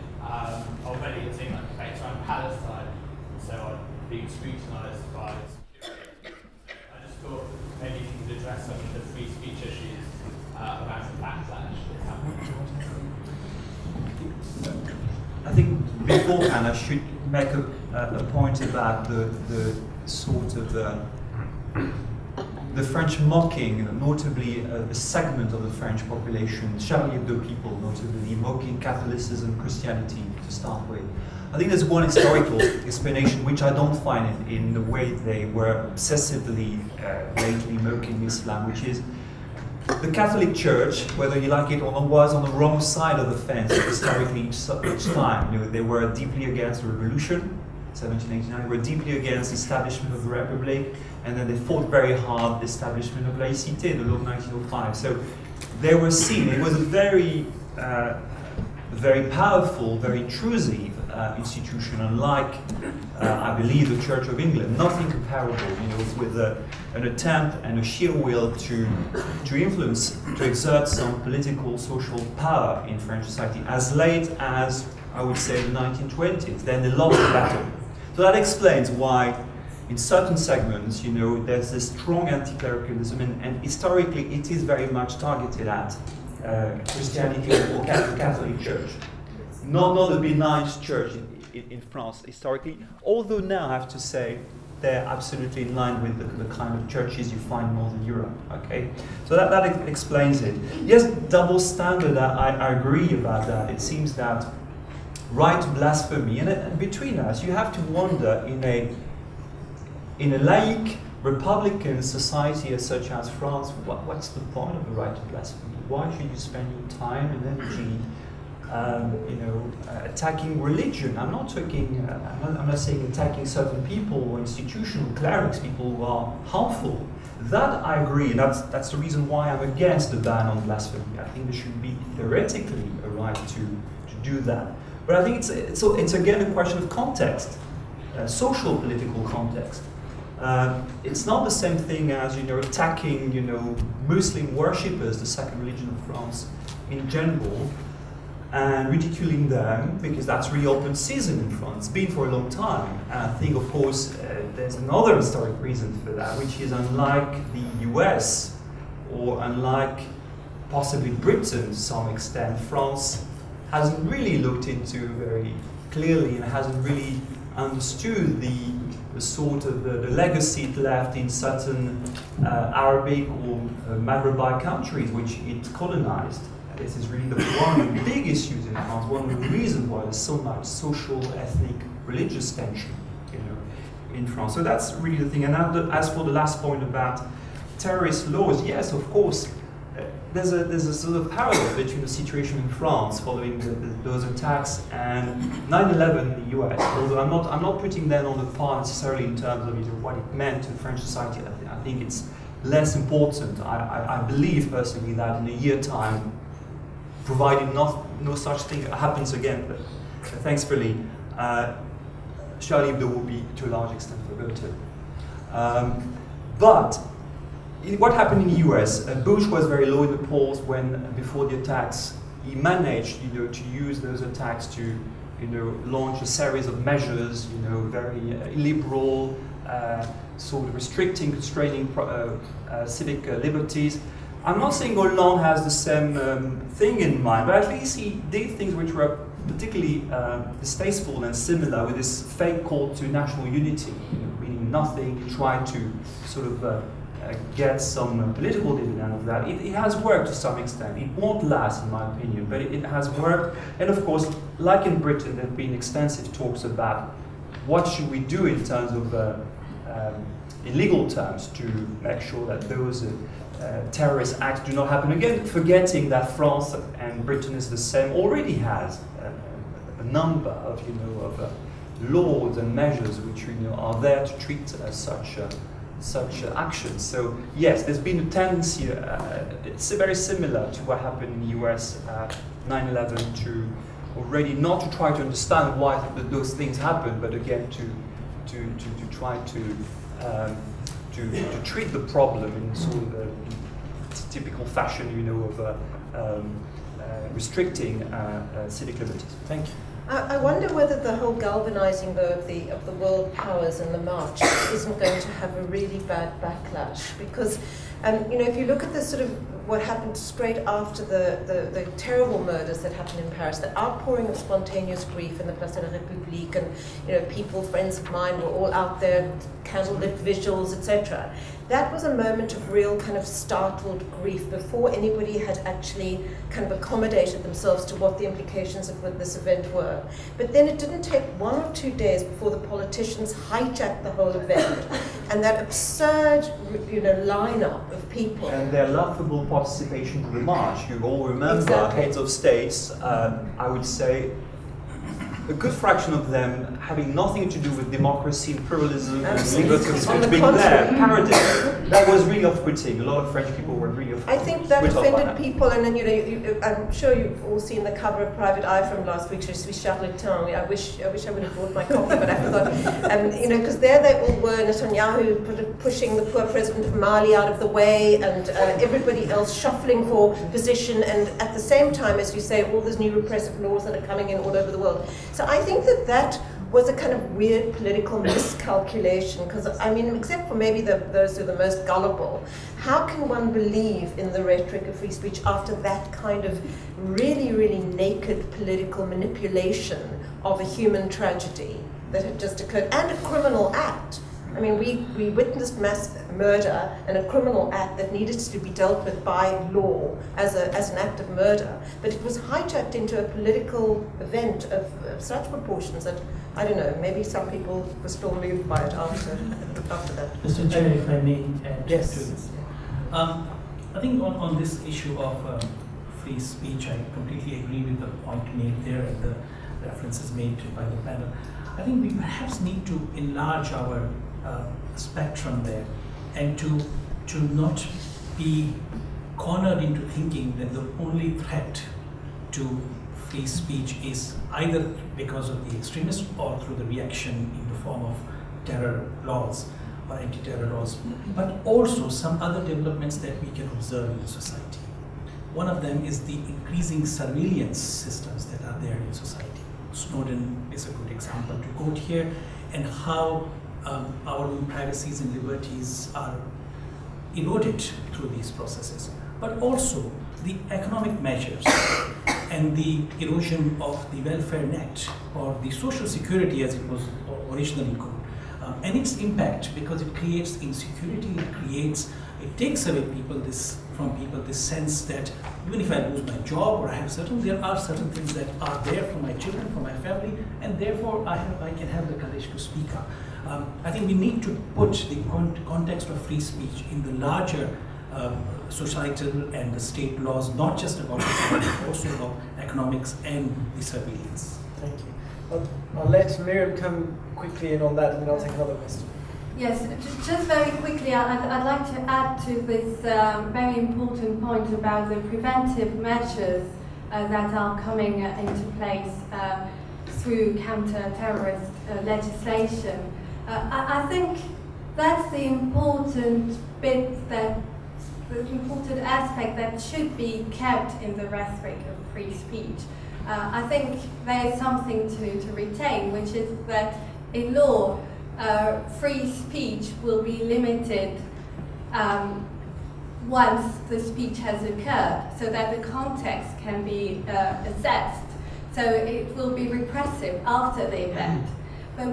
Already you're seeing like debates around Palestine and so on being scrutinised by security. I just thought maybe you could address some of the free speech issues around the backlash that's happening. I think beforehand I should make a point about the sort of the French mocking, notably a segment of the French population, Charlie Hebdo people, notably mocking Catholicism, Christianity to start with. I think there's one historical explanation which I don't find in the way they were obsessively lately mocking Islam, which is the Catholic Church, whether you like it or not, was on the wrong side of the fence historically each time. You know, they were deeply against the revolution, 1789, they were deeply against the establishment of the Republic, and then they fought very hard the establishment of laïcité, the law of 1905. So they were seen, it was a very, very powerful, very intrusive institution, unlike, I believe, the Church of England. Nothing comparable, you know, with an attempt and a sheer will to influence, to exert some political, social power in French society as late as, I would say, the 1920s. Then they lost the battle. So that explains why, in certain segments, you know, there's this strong anti-clericalism, and historically it is very much targeted at Christianity or Catholic Church. Not a benign church in France historically, although now I have to say they're absolutely in line with the kind of churches you find in Northern Europe. Okay, so that explains it. Yes, double standard, I agree about that. It seems that right to blasphemy, and between us, you have to wonder in a laïc republican society such as France, what's the point of the right to blasphemy? Why should you spend your time and energy attacking religion? I'm not talking, I'm not saying attacking certain people or institutional clerics, people who are harmful. That I agree, and that's the reason why I'm against the ban on blasphemy. I think there should be theoretically a right to do that. But I think it's again a question of context, social political context. It's not the same thing as, you know, attacking, you know, Muslim worshippers, the second religion of France in general, and ridiculing them, because that's really open season in France, been for a long time. And I think, of course, there's another historic reason for that, which is unlike the US, or unlike possibly Britain to some extent, France hasn't really looked into very clearly and hasn't really understood the sort of the legacy it left in certain Arabic or Maghreb countries which it colonized. This is really one of the big issues in France, one of the reasons why there's so much social, ethnic, religious tension, you know, in France. So that's really the thing. And as for the last point about terrorist laws, yes, of course, there's a sort of parallel between the situation in France following those attacks and 9/11 in the US. Although I'm not putting that on the par necessarily in terms of, you know, what it meant to French society. I think it's less important. I believe personally that in a year's time, provided no such thing happens again, but thankfully, Charlie Hebdo will be to a large extent forgotten. But what happened in the US? Bush was very low in the polls before the attacks. He managed, you know, to use those attacks to, you know, launch a series of measures, you know, very illiberal, sort of restricting, constraining civic liberties. I'm not saying Hollande has the same thing in mind, but at least he did things which were particularly distasteful and similar, with this fake call to national unity, you know, meaning nothing. You try to sort of get some political dividend of that. It has worked to some extent. It won't last, in my opinion, but it has worked. And of course, like in Britain, there have been extensive talks about what should we do in terms of in legal terms to make sure that those terrorist acts do not happen again, forgetting that France and Britain is the same, already has a number of, of laws and measures which, are there to treat such actions. So yes, there's been a tendency, it's very similar to what happened in the US 9/11, to already not to try to understand why those things happen, but again to try to treat the problem in sort of a typical fashion, of restricting civic liberties. Thank you. I wonder whether the whole galvanizing, though, of the world powers and the march isn't going to have a really bad backlash, because if you look at the sort of what happened straight after the terrible murders that happened in Paris, the outpouring of spontaneous grief in the Place de la République, and people, friends of mine, were all out there, candlelit visuals, etc. That was a moment of real kind of startled grief before anybody had actually kind of accommodated themselves to what the implications of what this event were. But then it didn't take 1 or 2 days before the politicians hijacked the whole event, and that absurd, lineup of people. And their laughable participation in the march. You all remember heads of states, I would say, a good fraction of them having nothing to do with democracy and pluralism and legal constitution being there, parodying. That was really off-putting. A lot of French people were really off-putting. I think that offended people, and then I'm sure you've all seen the cover of Private Eye from last week, Je suis charlatan. I wish I would have brought my copy, but I forgot. Because there they all were, Netanyahu pushing the poor president of Mali out of the way, and everybody else shuffling for position, and at the same time, as you say, all these new repressive laws that are coming in all over the world. So I think that was a kind of weird political miscalculation, because, except for maybe those who are the most gullible, how can one believe in the rhetoric of free speech after that kind of really, really naked political manipulation of a human tragedy that had just occurred, and a criminal act? We witnessed mass murder and a criminal act that needed to be dealt with by law as an act of murder, but it was hijacked into a political event of such proportions that, I don't know, maybe some people were still moved by it after that. Mr. Chair, if I may add yes. to this. I think on this issue of free speech, I completely agree with the point made there and the references made by the panel. I think we perhaps need to enlarge our spectrum there, and to not be cornered into thinking that the only threat to free speech is either because of the extremists or through the reaction in the form of terror laws or anti-terror laws, but also some other developments that we can observe in society. One of them is the increasing surveillance systems that are there in society. Snowden is a good example to quote here, and how our own privacies and liberties are eroded through these processes, but also the economic measures and the erosion of the welfare net, or the social security as it was originally called, and its impact, because it creates insecurity, it takes away from people this sense that even if I lose my job or there are certain things that are there for my children, for my family, and therefore I can have the courage to speak up. I think we need to put the context of free speech in the larger societal and the state laws, not just about economics, but also about economics and the surveillance. Thank you. I'll let Miriam come quickly in on that, and then I'll take another question. Yes, just very quickly, I'd like to add to this very important point about the preventive measures that are coming into place through counter-terrorist legislation. I think that's the important bit, the important aspect that should be kept in the rhetoric of free speech. I think there is something to retain, which is that in law, free speech will be limited once the speech has occurred, so that the context can be assessed. So it will be repressive after the event. But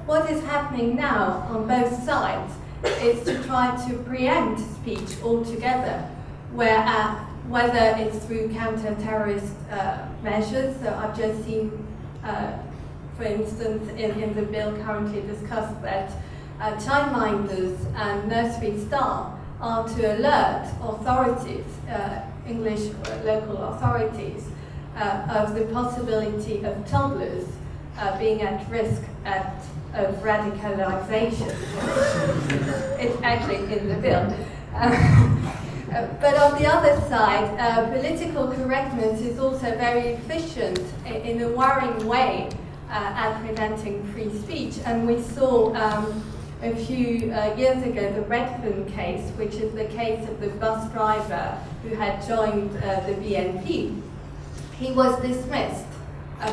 what is happening now on both sides is to try to preempt speech altogether, whether it's through counter-terrorist measures. So I've just seen, for instance, in the bill currently discussed that childminders and nursery staff are to alert authorities, English local authorities, of the possibility of toddlers being at risk of radicalization. It's actually in the bill. But on the other side, political correctness is also very efficient in a worrying way at preventing free speech. And we saw a few years ago the Redfern case, which is the case of the bus driver who had joined the BNP. He was dismissed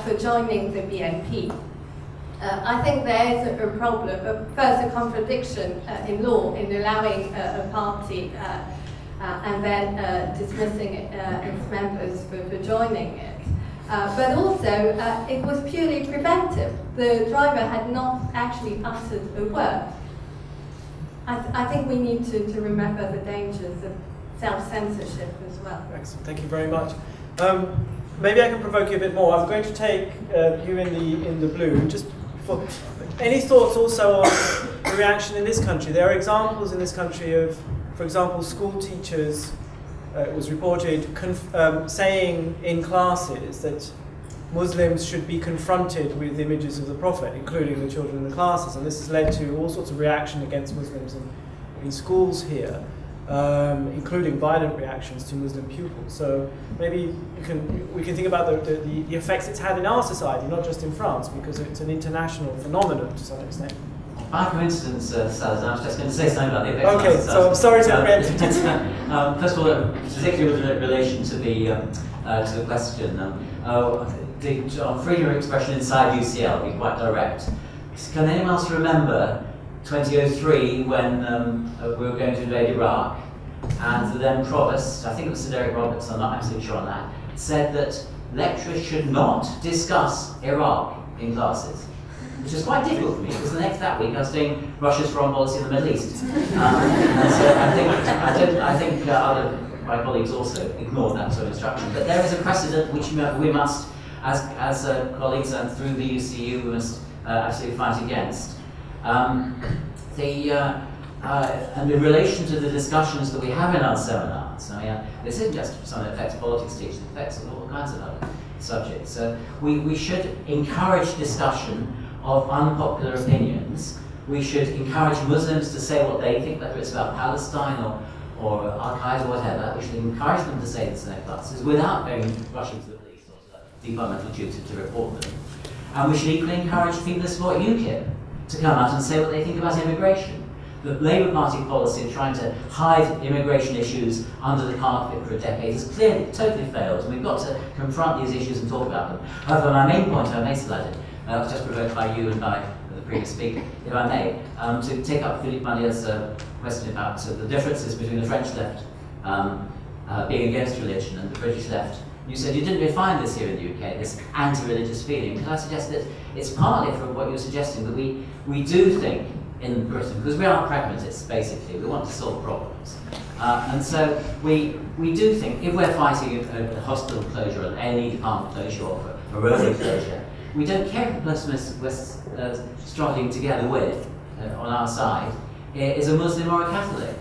for joining the BNP. I think there is a problem, first a contradiction in law in allowing a party and then dismissing its members for joining it. But also, it was purely preventive. The driver had not actually uttered a word. I think we need to remember the dangers of self-censorship as well. Excellent, thank you very much. Maybe I can provoke you a bit more. I'm going to take you in the blue. Just for any thoughts also on the reaction in this country? There are examples in this country of, for example, school teachers, it was reported, saying in classes that Muslims should be confronted with images of the Prophet, including the children in the classes, and this has led to all sorts of reaction against Muslims in schools here, including violent reactions to Muslim pupils. So maybe we can think about the effects it's had in our society, not just in France, because it's an international phenomenon to some extent. By coincidence, Salazar, I was just going to say something about the effects. Okay, so I'm sorry to preempt you. First of all, particularly with relation to the question, on freedom of expression inside UCL, be quite direct. Can anyone else remember 2003 when we were going to invade Iraq, and the then provost, I think it was Sir Derek Roberts, I'm not absolutely sure on that, said that lecturers should not discuss Iraq in classes, which was quite difficult for me because that week I was doing Russia's foreign policy in the Middle East. And so I think other my colleagues also ignored that sort of instruction. But there is a precedent which we must, as colleagues and through the UCU, we must absolutely fight against. And in relation to the discussions that we have in our seminars, I mean, this isn't just something that affects politics teachers, it affects all kinds of other subjects. So we should encourage discussion of unpopular opinions. We should encourage Muslims to say what they think, whether it's about Palestine or Al-Qaeda or whatever. We should encourage them to say this in their classes without rushing to the police or to the departmental duty to report them. And we should equally encourage people to support UKIP to come out and say what they think about immigration. The Labour Party policy of trying to hide immigration issues under the carpet for a decade has clearly, totally failed, and we've got to confront these issues and talk about them. However, my main point, I may Saladin, was just provoked by you and by the previous speaker, if I may, to take up Philippe Manier's question about the differences between the French left being against religion and the British left. You said you didn't really find this here in the UK, this anti-religious feeling. Can I suggest that it's partly from what you're suggesting, that we do think in Britain, because we are pragmatists, basically, we want to solve problems. And so we do think, if we're fighting a hospital closure or any department closure or a road closure, we don't care if the person we're struggling together with on our side is a Muslim or a Catholic.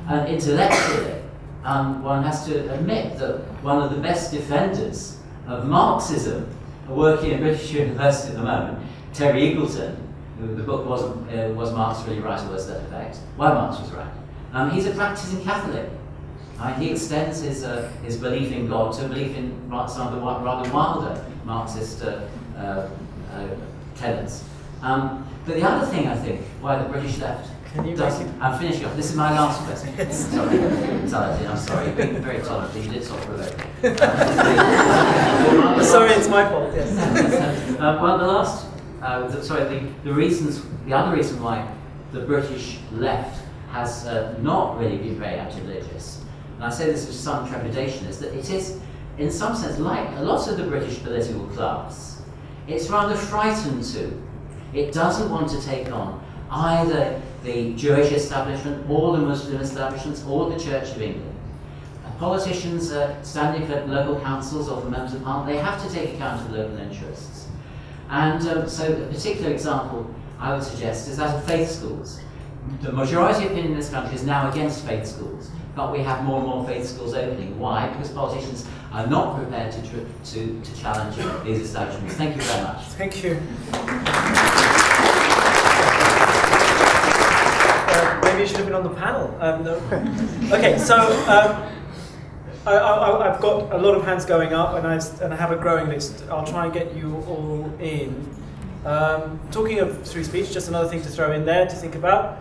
And intellectually, one has to admit that one of the best defenders of Marxism, working at British University at the moment, Terry Eagleton, the book Was Marx Really Right or Was That Effect? Why Marx Was Right. He's a practicing Catholic. He extends his belief in God to a belief in some of the rather wilder Marxist tenets. But the other thing, I think, why the British left doesn't... I'm finishing off. This is my last question. Sorry. Saladin, I'm sorry. You've been very tolerant, but you did sort of provoke me. Sorry, it's my fault, yes. Well, the last... the other reason why the British left has not really been very anti-religious, and I say this with some trepidation, is that it is, in some sense, like a lot of the British political class, it's rather frightened to It doesn't want to take on either the Jewish establishment or the Muslim establishments or the Church of England. Politicians standing for local councils or for members of parliament, they have to take account of local interests. And so a particular example I would suggest is that of faith schools. The majority opinion in this country is now against faith schools, but we have more and more faith schools opening. Why? Because politicians are not prepared to challenge these establishments. Thank you very much. Thank you. Maybe you should have been on the panel. No. Okay, so I've got a lot of hands going up, and I have a growing list. I'll try and get you all in. Talking of free speech, just another thing to throw in there to think about.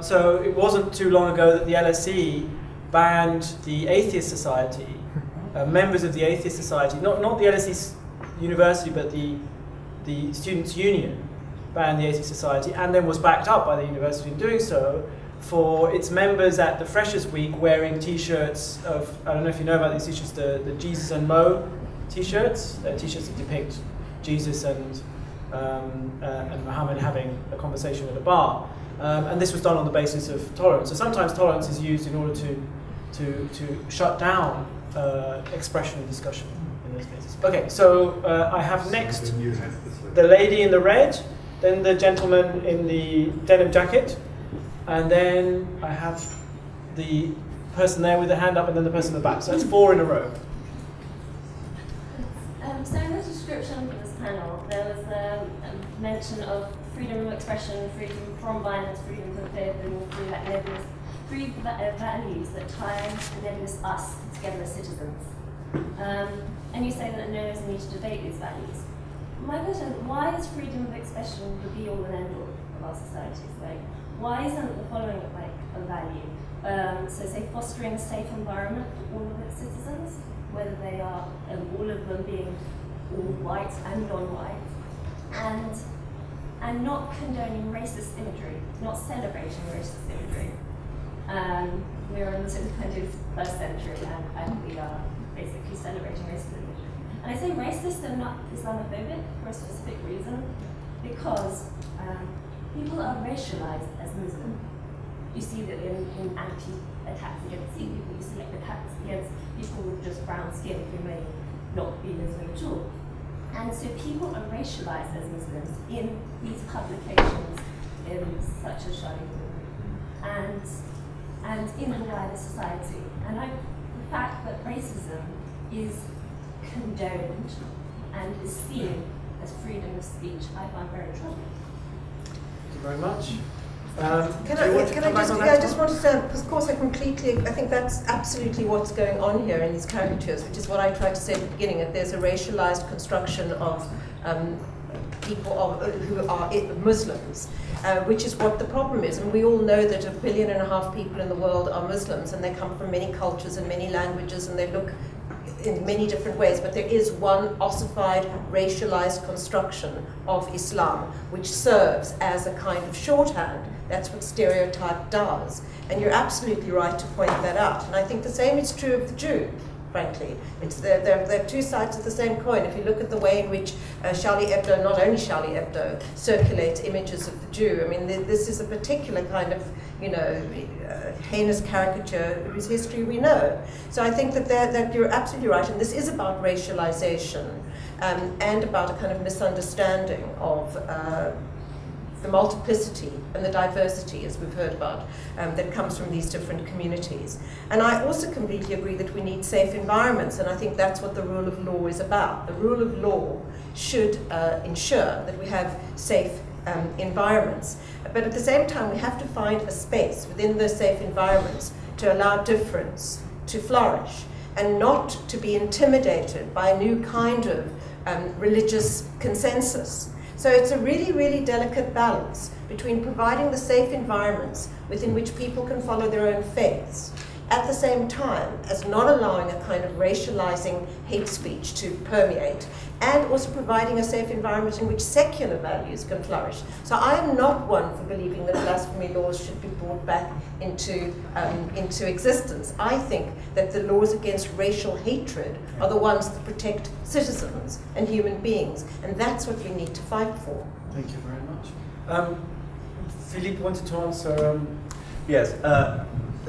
So it wasn't too long ago that the LSE banned the Atheist Society, members of the Atheist Society, not the LSE University, but the Students' Union banned the Atheist Society, and then was backed up by the university in doing so, for its members at the Freshers' Week wearing T-shirts of, I don't know if you know about these T-shirts, the Jesus and Mo T-shirts. They're T-shirts that depict Jesus and Muhammad having a conversation at a bar. And this was done on the basis of tolerance. So sometimes tolerance is used in order to shut down expression and discussion in those cases. Okay, so I have next the lady in the red, then the gentleman in the denim jacket, and then I have the person there with the hand up, and then the person in the back. So that's 4 in a row. So in the description for this panel, there was a mention of freedom of expression, freedom from violence, freedom from faith, and three values that tie and enable us together as citizens. And you say that there is a need to debate these values. My question, why is freedom of expression the be-all and end-all of our societies? Like, why isn't the following like a value? So say fostering a safe environment for all of its citizens, whether they are all of them being all white and non-white, and not condoning racist imagery, not celebrating racist imagery. We're in the 21st century, and we are basically celebrating racist imagery. And I say racist and not Islamophobic for a specific reason, because people are racialized as Muslim. You see that in anti-attacks against Sikh people, you see attacks against people with just brown skin who may not be Muslim at all. And so people are racialized as Muslims in these publications, such as Charlie and in the wider society. And the fact that racism is condoned and is seen as freedom of speech, I find very troubling. Thank you very much. I just want to say, because of course I think that's absolutely what's going on here in these caricatures, which is what I tried to say at the beginning, that there's a racialized construction of people who are Muslims, which is what the problem is. And we all know that 1.5 billion people in the world are Muslims, and they come from many cultures and many languages, and they look in many different ways, but there is one ossified, racialized construction of Islam, which serves as a kind of shorthand. That's what stereotype does. And you're absolutely right to point that out. And I think the same is true of the Jew, frankly. They're two sides of the same coin. If you look at the way in which Charlie Hebdo, not only Charlie Hebdo, circulates images of the Jew, I mean, this is a particular kind of, heinous caricature whose history we know. So I think that you're absolutely right, and this is about racialization and about a kind of misunderstanding of the multiplicity and the diversity, as we've heard about, that comes from these different communities. And I also completely agree that we need safe environments, and I think that's what the rule of law is about. The rule of law should ensure that we have safe environments. But at the same time, we have to find a space within those safe environments to allow difference to flourish and not to be intimidated by a new kind of religious consensus. So it's a really, really delicate balance between providing the safe environments within which people can follow their own faiths, at the same time as not allowing a kind of racializing hate speech to permeate, and also providing a safe environment in which secular values can flourish. So I am not one for believing that blasphemy laws should be brought back into existence. I think that the laws against racial hatred are the ones that protect citizens and human beings, and that's what we need to fight for. Thank you very much. Philippe wanted to answer. Yes.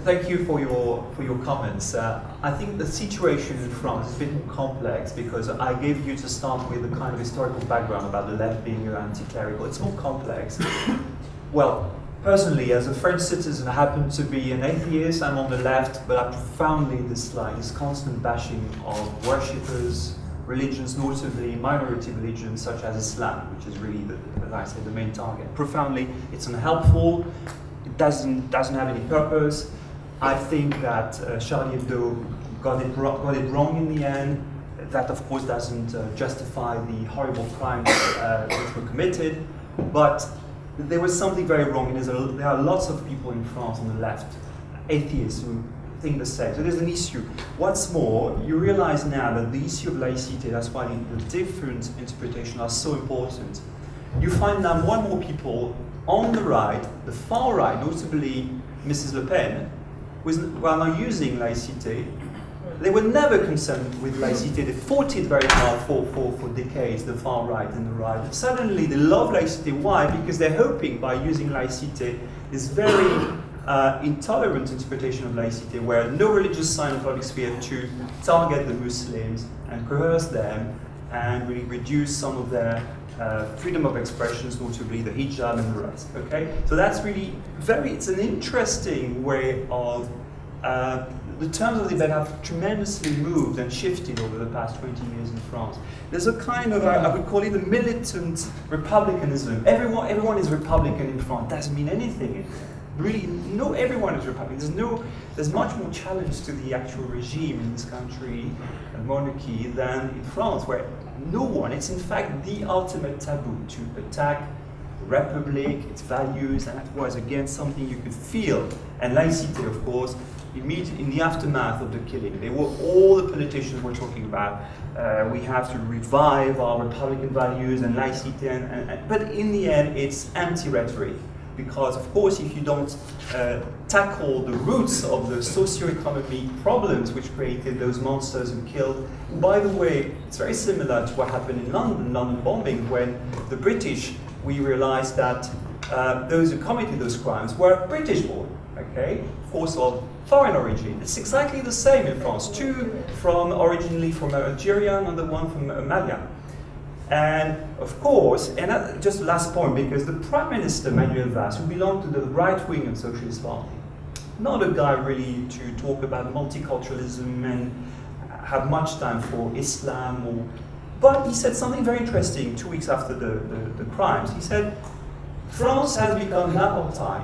Thank you for your comments. I think the situation in France is a bit more complex because I gave you to start with a kind of historical background about the left being anti-clerical. It's more complex. Well, personally, as a French citizen, I happen to be an atheist. I'm on the left, but I profoundly dislike this constant bashing of worshippers, religions, notably minority religions such as Islam, which is really, as I say, the main target. Profoundly, it's unhelpful. It doesn't have any purpose. I think that Charlie Hebdo got it wrong in the end. That, of course, doesn't justify the horrible crimes which were committed. But there was something very wrong. There are lots of people in France on the left, atheists, who think the same. So there's an issue. What's more, you realize now that the issue of laicity, that's why the different interpretations are so important. You find now more and more people on the right, the far right, notably Mrs. Le Pen, who are now using laicity. They were never concerned with laicity. They fought it very hard for decades, the far right and the right. But suddenly they love laicity. Why? Because they're hoping by using laicity, this very intolerant interpretation of laicity, where no religious sign of public sphere to target the Muslims and coerce them and really reduce some of their freedom of expressions, notably the hijab and the rest. Okay, so that's really it's an interesting way of the terms of the debate have tremendously moved and shifted over the past 20 years in France. There's a kind of, I would call it a militant republicanism. Everyone is Republican in France. Doesn't mean anything. Really, no, everyone is Republican. There's much more challenge to the actual regime in this country, monarchy, than in France, where no one, it's in fact the ultimate taboo to attack the Republic, its values, and that was again something you could feel. And laicity, of course, immediately in the aftermath of the killing, all the politicians were talking about, we have to revive our Republican values and laicity, but in the end, it's empty rhetoric. Because, of course, if you don't tackle the roots of the socio-economic problems which created those monsters and killed, by the way, it's very similar to what happened in London bombing, when the British, we realized that those who committed those crimes were British-born, okay? Of course, of foreign origin. It's exactly the same in France. Two originally from Algeria, and the one from Mali. And of course, and just last point, because the Prime Minister, Manuel Valls, who belonged to the right wing of Socialist Party, not a guy really to talk about multiculturalism and have much time for Islam, but he said something very interesting 2 weeks after the crimes. He said, France has become an apartheid,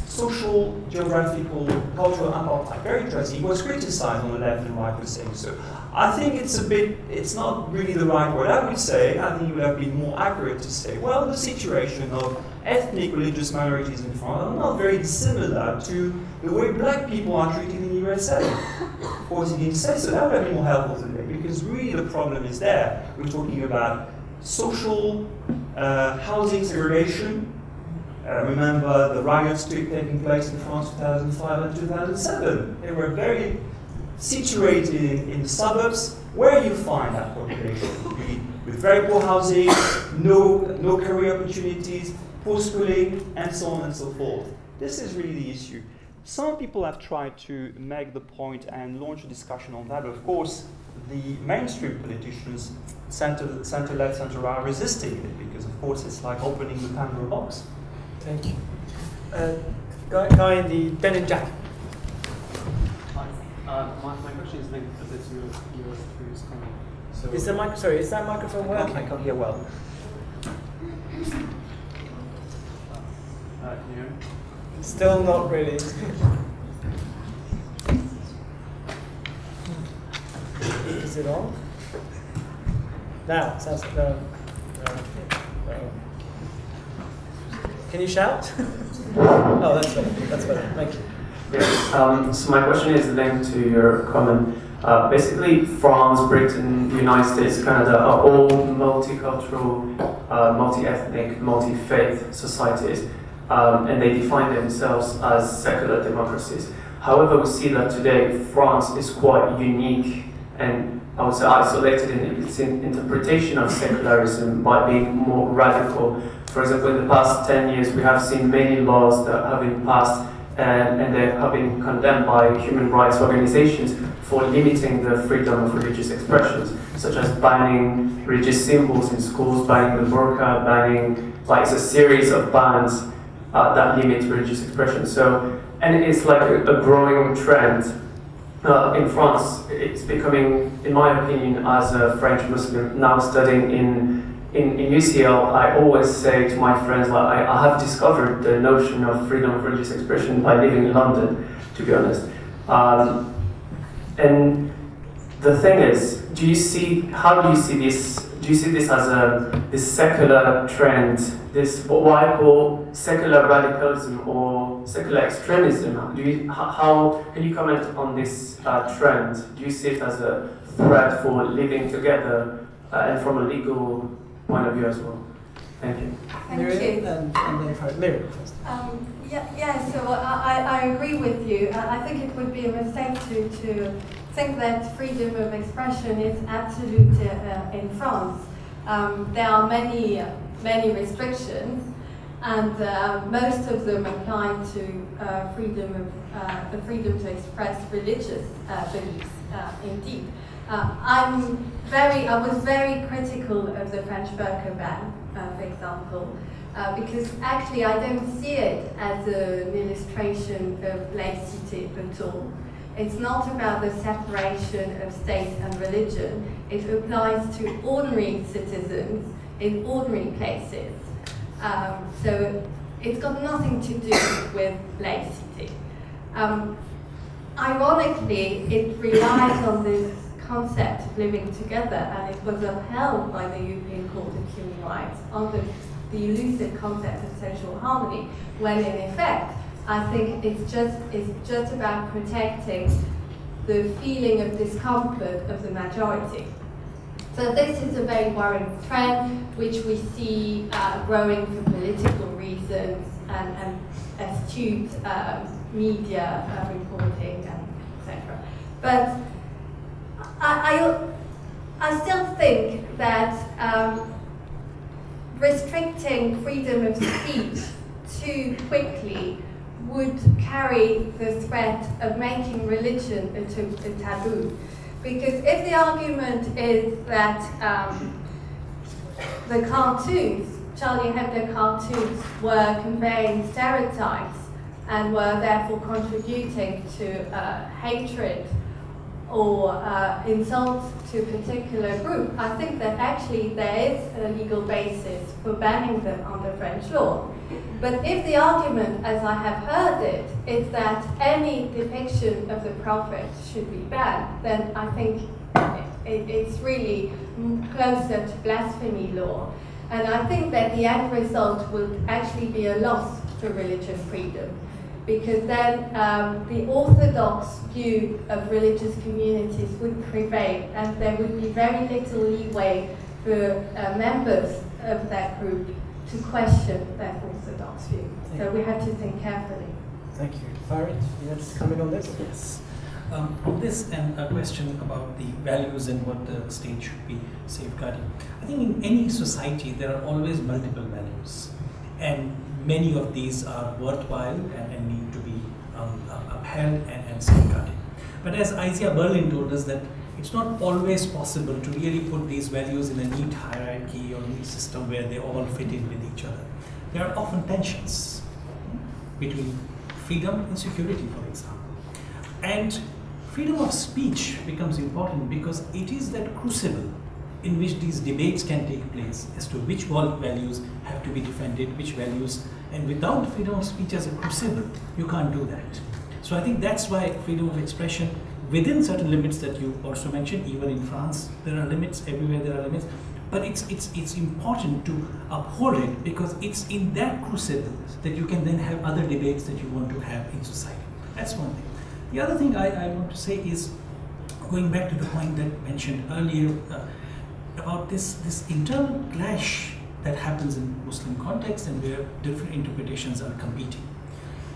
social, geographical, cultural apartheid. Very interesting. He was criticized on the left and right for saying so. I think it's not really the right word. I would say, I think it would have been more accurate to say, well, the situation of ethnic religious minorities in France are not very dissimilar to the way black people are treated in the USA. Of course, he didn't say so. That would have been more helpful today, because really the problem is there. We're talking about social housing segregation. Remember the riots taking place in France in 2005 and 2007. They were very situated in the suburbs, where you find that population, with very poor housing, no career opportunities, poor schooling, and so on and so forth. This is really the issue. Some people have tried to make the point and launch a discussion on that, but of course, the mainstream politicians, center-left, center-right, are resisting it, because of course it's like opening the Pandora box. Thank you. Guy in the denim jacket. My question is linked a bit to your previous comment. So Is that microphone working? I can't hear well. Can you hear me? Still not really. Is it on? Now, sounds like no. Can you shout? Oh, that's better. That's better. Thank you. Yes. So my question is linked to your comment. Basically, France, Britain, the United States, Canada are all multicultural, multi-ethnic, multi-faith societies, and they define themselves as secular democracies. However, we see that today France is quite unique and I would say isolated in its interpretation of secularism by being more radical For example, in the past 10 years, we have seen many laws that have been passed and they have been condemned by human rights organizations for limiting the freedom of religious expressions, such as banning religious symbols in schools, banning the burqa, banning, like, it's a series of bans that limit religious expression. So, and it's like a growing trend. In France, it's becoming, in my opinion, as a French Muslim now studying in UCL, I always say to my friends, like, I have discovered the notion of freedom of religious expression by living in London, to be honest. And the thing is, how do you see this? Do you see this as this secular trend, this what I call secular radicalism or secular extremism? How can you comment on this trend? Do you see it as a threat for living together and from a legal point of view as well? Thank you. Thank you. And then Miriam first. So I agree with you. I think it would be a mistake to think that freedom of expression is absolute in France. There are many restrictions, and most of them apply to the freedom to express religious beliefs. Indeed, I was very critical of the French burqa ban, for example. Because actually I don't see it as an illustration of laicity at all. It's not about the separation of state and religion. It applies to ordinary citizens in ordinary places. So it's got nothing to do with laicity. Ironically, it relies on this concept of living together, and it was upheld by the European Court of Human Rights on the elusive concept of social harmony, when in effect, I think it's just about protecting the feeling of discomfort of the majority. So this is a very worrying trend, which we see growing for political reasons and astute media reporting, etc. But I still think that restricting freedom of speech too quickly would carry the threat of making religion a taboo. Because if the argument is that the cartoons, Charlie Hebdo cartoons, were conveying stereotypes and were therefore contributing to hatred or insults to a particular group, I think that actually there is a legal basis for banning them under French law. But if the argument, as I have heard it, is that any depiction of the Prophet should be banned, then I think it's really closer to blasphemy law. And I think that the end result would actually be a loss for religious freedom, because then the orthodox view of religious communities would prevail, and there would be very little leeway for members of that group to question that orthodox view. So we have to think carefully. Thank you. Farid, you want to comment on this? Yes. On this, and a question about the values and what the state should be safeguarding. I think in any society there are always multiple values, and many of these are worthwhile and need to be upheld and safeguarded. But as Isaiah Berlin told us, that it's not always possible to really put these values in a neat hierarchy or neat system where they all fit in with each other. There are often tensions between freedom and security, for example. And freedom of speech becomes important because it is that crucible in which these debates can take place as to which values have to be defended, which values, and without freedom of speech as a crucible, you can't do that. So I think that's why freedom of expression, within certain limits that you also mentioned, even in France, there are limits, everywhere there are limits, but it's important to uphold it because it's in that crucible that you can then have other debates that you want to have in society. That's one thing. The other thing I want to say is, going back to the point that mentioned earlier, about this internal clash that happens in Muslim context and where different interpretations are competing.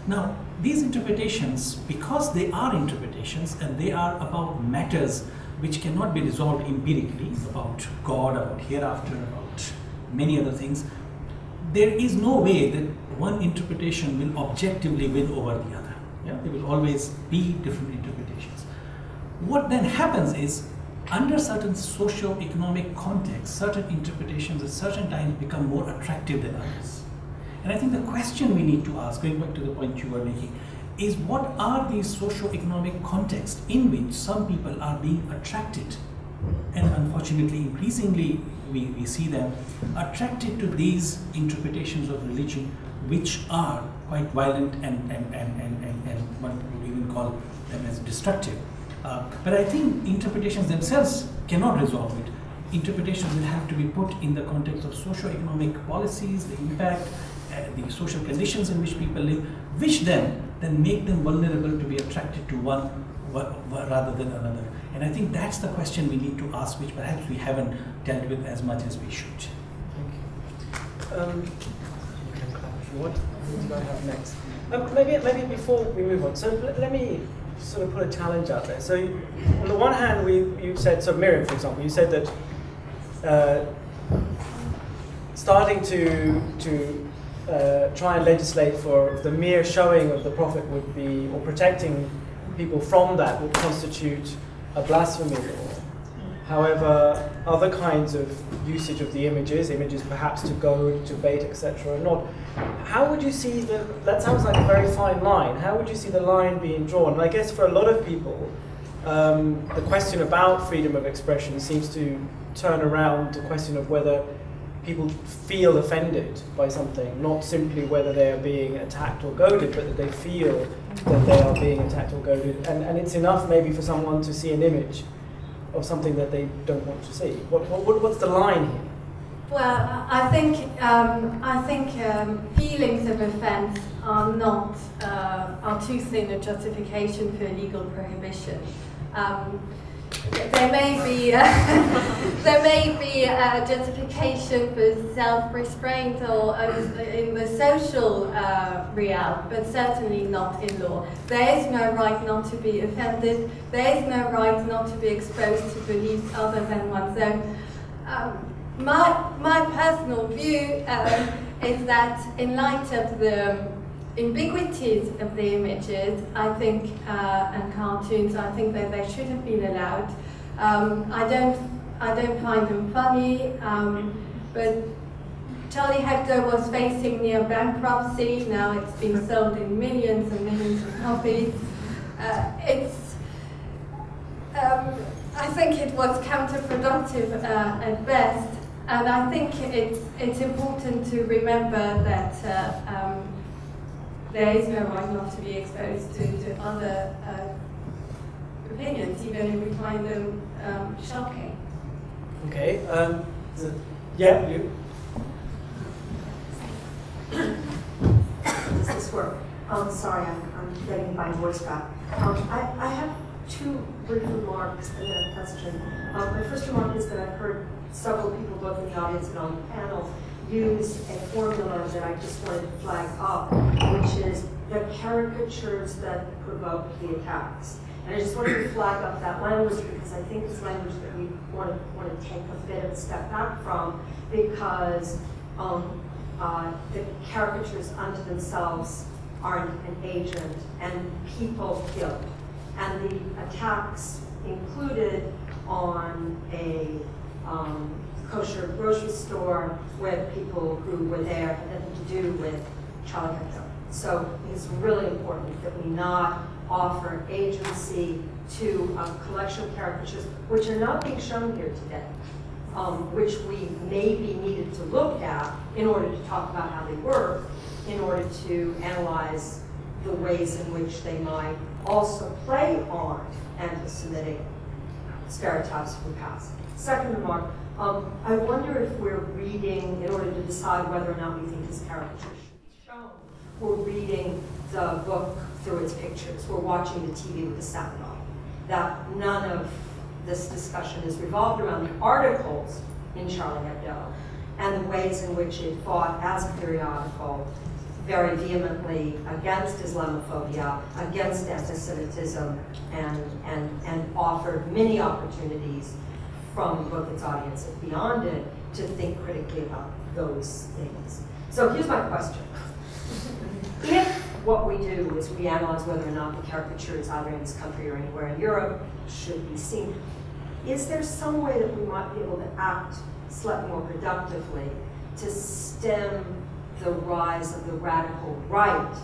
Now, these interpretations, because they are interpretations and they are about matters which cannot be resolved empirically, about God, about hereafter, about many other things, there is no way that one interpretation will objectively win over the other. Yeah? There will always be different interpretations. What then happens is, under certain socio-economic contexts, certain interpretations at certain times become more attractive than others. And I think the question we need to ask, going back to the point you were making, is what are these socio-economic contexts in which some people are being attracted, and unfortunately increasingly we see them attracted to these interpretations of religion which are quite violent and one would even call them as destructive. But I think interpretations themselves cannot resolve it. Interpretations will have to be put in the context of socio-economic policies, the impact, the social conditions in which people live, which then make them vulnerable to be attracted to one rather than another. And I think that's the question we need to ask, which perhaps we haven't dealt with as much as we should. Thank you. You can clap if you want. What do I have next? Maybe before we move on, so let me sort of put a challenge out there. So on the one hand, you said, so Miriam, for example, you said that starting to try and legislate for the mere showing of the Prophet would be, or protecting people from that would constitute a blasphemy law. However, other kinds of usage of the images perhaps to goad, to bait, etc. not. How would you see that sounds like a very fine line. How would you see the line being drawn? And I guess for a lot of people, the question about freedom of expression seems to turn around the question of whether people feel offended by something, not simply whether they are being attacked or goaded, but that they feel that they are being attacked or goaded. And it's enough maybe for someone to see an image of something that they don't want to see. What's the line here? Well, I think feelings of offence are too thin a justification for legal prohibition. There may be a justification for self-restraint or in the social realm, but certainly not in law. There is no right not to be offended. There is no right not to be exposed to beliefs other than one's own. My personal view is that in light of the ambiguities of the images, I think, and cartoons, I think that they should have been allowed. I don't find them funny, but Charlie Hebdo was facing near bankruptcy. Now it's been sold in millions and millions of copies. I think it was counterproductive at best, and I think it's important to remember that there is no right not to be exposed to other opinions, even if we find them shocking. Okay. Yeah, you. Does this work? Sorry, I'm getting my voice back. I have two brief remarks and then a question. My first remark is that I've heard several people, both in the audience and on the panel, use a formula that I just wanted to flag up, which is the caricatures that provoke the attacks. And I just wanted to flag up that language because I think it's language that we want to take a bit of a step back from, because the caricatures unto themselves are an agent and people killed. And the attacks included on a kosher grocery store where the people who were there had nothing to do with Charlie Hebdo. So it's really important that we not offer agency to a collection of caricatures which are not being shown here today, which we maybe needed to look at in order to talk about how they work, in order to analyze the ways in which they might also play on anti-Semitic stereotypes from the past. Second remark, I wonder if we're reading, in order to decide whether or not we think his caricature should be shown, we're reading the book through its pictures. We're watching the TV with the sound on. That none of this discussion is revolved around the articles in Charlie Hebdo and the ways in which it fought as a periodical very vehemently against Islamophobia, against anti-Semitism, and offered many opportunities from both its audience and beyond it to think critically about those things. So here's my question. If what we do is we analyze whether or not the caricatures either in this country or anywhere in Europe should be seen, is there some way that we might be able to act slightly more productively to stem the rise of the radical right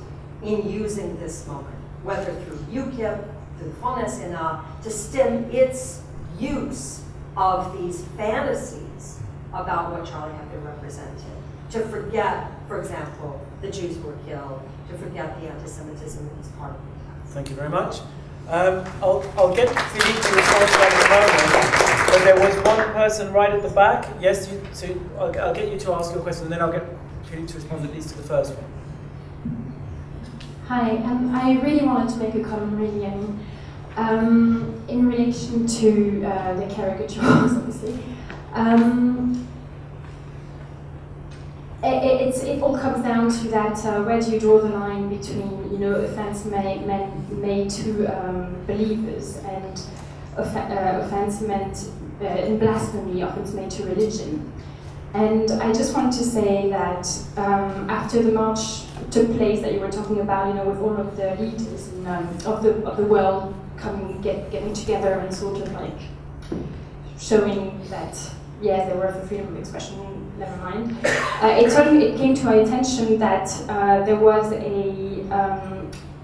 in using this moment, whether through UKIP, through the Front National, to stem its use of these fantasies about what Charlie Hebdo represented, to forget, for example, the Jews who were killed, to forget the anti-Semitism that was part of it. Thank you very much. I'll get Philippe to respond to that in a moment, but there was one person right at the back. Yes, I'll get you to ask your question, and then I'll get Philippe to respond at least to the first one. Hi, I really wanted to make a comment, really, in relation to the caricatures, obviously. It all comes down to that, where do you draw the line between, you know, offense made to believers and offense meant in blasphemy, offense made to religion. And I just want to say that after the march took place that you were talking about, you know, with all of the leaders of the world getting together and sort of like showing that, yes, they were for freedom of expression, never mind. It came to our attention that there was in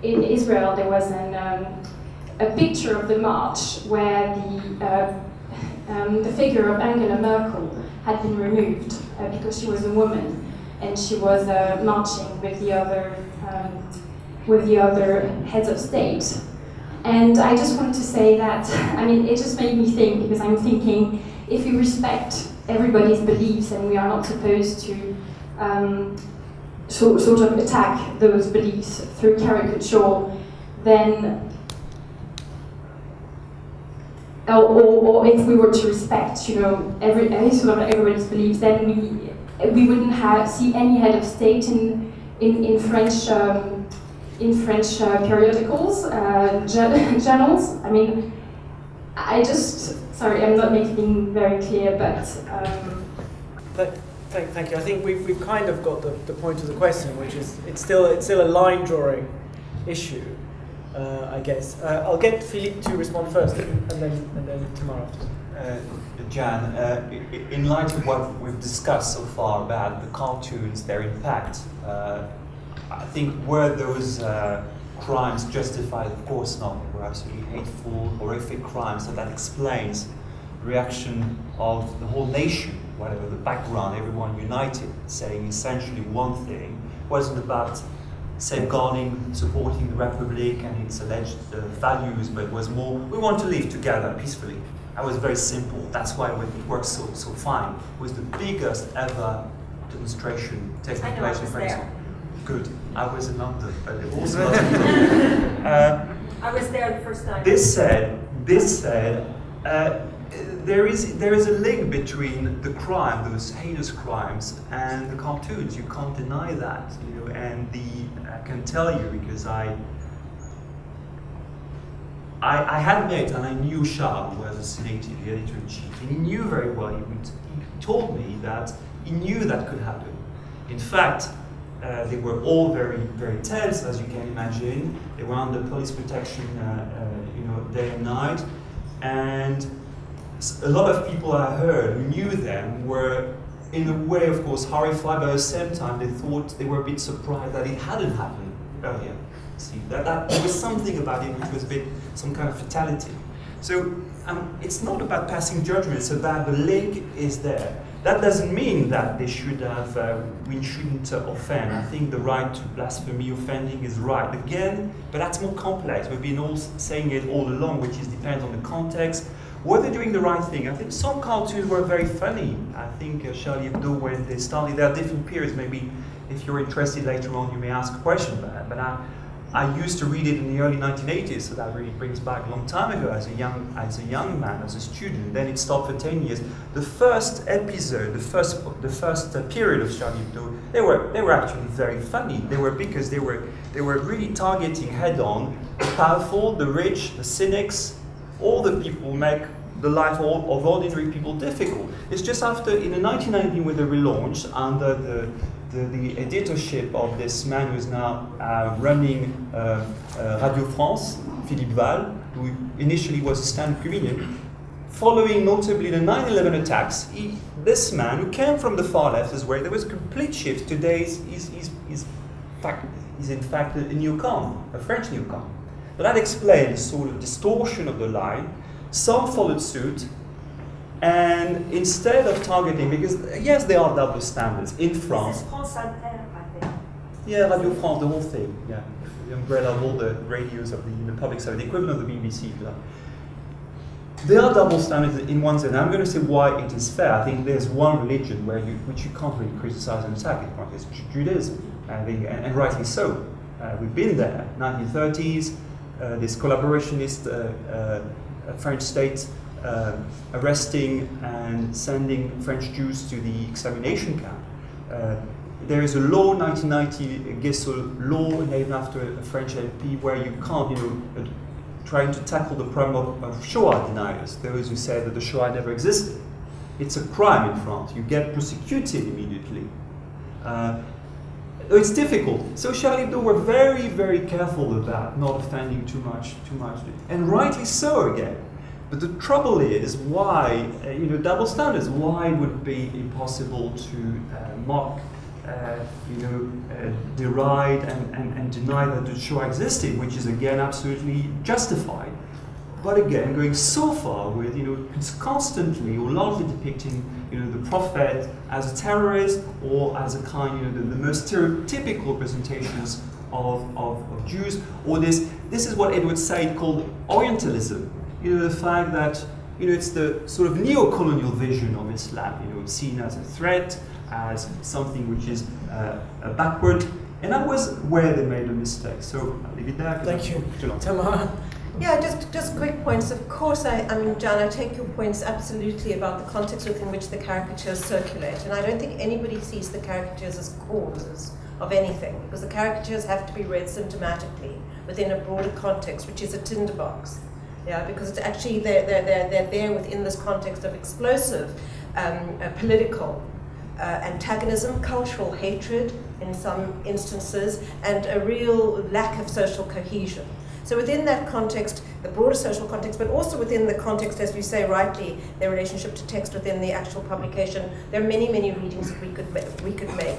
Israel, there was a picture of the march where the figure of Angela Merkel had been removed because she was a woman and she was marching with the other heads of state. And I just want to say that, I mean, it just made me think, because I'm thinking, if we respect everybody's beliefs and we are not supposed to sort of attack those beliefs through caricature, then, or if we were to respect, you know, everybody's beliefs, then we wouldn't see any head of state in French periodicals, journals. I mean, sorry, I'm not making very clear, but. Thank you. I think we've kind of got the point of the question, which is it's still a line drawing issue, I guess. I'll get Philippe to respond first, and then tomorrow. Jan, in light of what we've discussed so far about the cartoons, their impact, I think were those crimes justified? Of course not. They were absolutely hateful, horrific crimes, and that explains the reaction of the whole nation, whatever the background, everyone united, saying essentially one thing. It wasn't about safeguarding, supporting the Republic and its alleged values, but it was more, we want to live together peacefully. That was very simple. That's why it worked so fine. It was the biggest ever demonstration taking place in France. Good. I was in London, but it was not. I was there the first time. This said, there is a link between the crime, those heinous crimes, and the cartoons. You can't deny that, you know. And I can tell you, because I had met and I knew Charles, who was assassinated, the editor-in-chief, and he knew very well. He told me that he knew that could happen. In fact, they were all very, very tense, as you can imagine. They were under police protection, you know, day and night. And a lot of people I heard who knew them were, in a way, of course, horrified, but at the same time, they were a bit surprised that it hadn't happened earlier. See, that there was something about it which was a bit some kind of fatality. So it's not about passing judgment; it's about the link is there. That doesn't mean that they should have, we shouldn't offend. I think the right to blasphemy offending is right. Again, but that's more complex. We've been all saying it all along, which is depends on the context. Were they doing the right thing? I think some cartoons were very funny. I think Charlie Hebdo, when they started, there are different periods. Maybe if you're interested later on, you may ask a question about that. But I used to read it in the early 1980s, so that really brings back a long time ago as a young man, as a student. Then it stopped for 10 years. The first episode, the first period of Charlie Hebdo, they were actually very funny. They were because they were really targeting head-on the powerful, the rich, the cynics, all the people who make the life of ordinary people difficult. It's just after, in the 1919, with the relaunch, under the editorship of this man who is now running Radio France, Philippe Val, who initially was a stand-up comedian, following notably the 9/11 attacks, this man, who came from the far left as well, there was a complete shift. Today he's in fact a newcomer, a French newcomer. But that explains sort of distortion of the line. Some followed suit, and instead of targeting, because yes, there are double standards in France. France Inter, I think. Yeah, Radio France, the whole thing. Yeah, the umbrella of all the radios of the public service, the equivalent of the BBC. There are double standards in one sense. I'm going to say why it is fair. I think there's one religion which you can't really criticize and attack. It's Judaism, and rightly so. We've been there. 1930s, this collaborationist French state arresting and sending French Jews to the extermination camp. There is a law, 1990 Guessel law, named after a French MP, where you can't, trying to tackle the problem of Shoah deniers, those who say that the Shoah never existed. It's a crime in France. You get prosecuted immediately. It's difficult. So Charlie Hebdo were very, very careful about not offending too much, and rightly so again. But the trouble is, why, double standards, why would it be impossible to mock, deride and deny that the Shoah existed, which is again absolutely justified. But again, going so far with, it's constantly or largely depicting, the prophet as a terrorist or as a kind, the most stereotypical representations of Jews, or this is what Edward Said called Orientalism. The fact that, it's the sort of neo-colonial vision of Islam, seen as a threat, as something which is backward, and that was where they made a mistake. So I'll leave it there. Thank you. Too long. Tamara? Yeah, just quick points. Of course, I mean, John, I take your points absolutely about the context within which the caricatures circulate, and I don't think anybody sees the caricatures as causes of anything, because the caricatures have to be read symptomatically within a broader context, which is a tinderbox. Yeah, because it's actually they're there within this context of explosive political antagonism, cultural hatred in some instances, and a real lack of social cohesion. So within that context, the broader social context, but also within the context, as we say rightly, their relationship to text within the actual publication, there are many, many readings that we could make.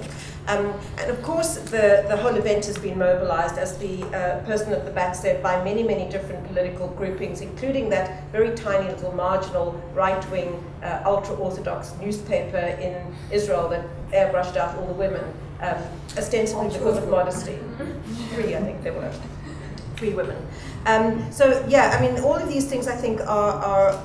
And of course, the whole event has been mobilized, as the person at the back said, by many, many different political groupings, including that very tiny little marginal right-wing ultra-Orthodox newspaper in Israel that airbrushed out all the women, ostensibly because of modesty. 3, I think there were. 3 women. So yeah, I mean, all of these things I think are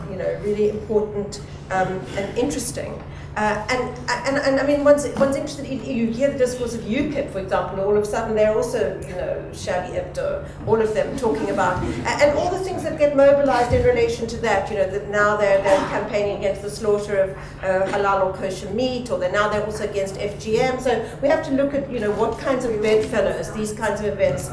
really important and interesting. And I mean, one's interested. You hear the discourse of UKIP, for example. All of a sudden, they're also, Charlie Hebdo. All of them talking about, and all the things that get mobilized in relation to that. That now they're campaigning against the slaughter of halal or kosher meat, or now they're also against FGM. So we have to look at, what kinds of bedfellows these kinds of events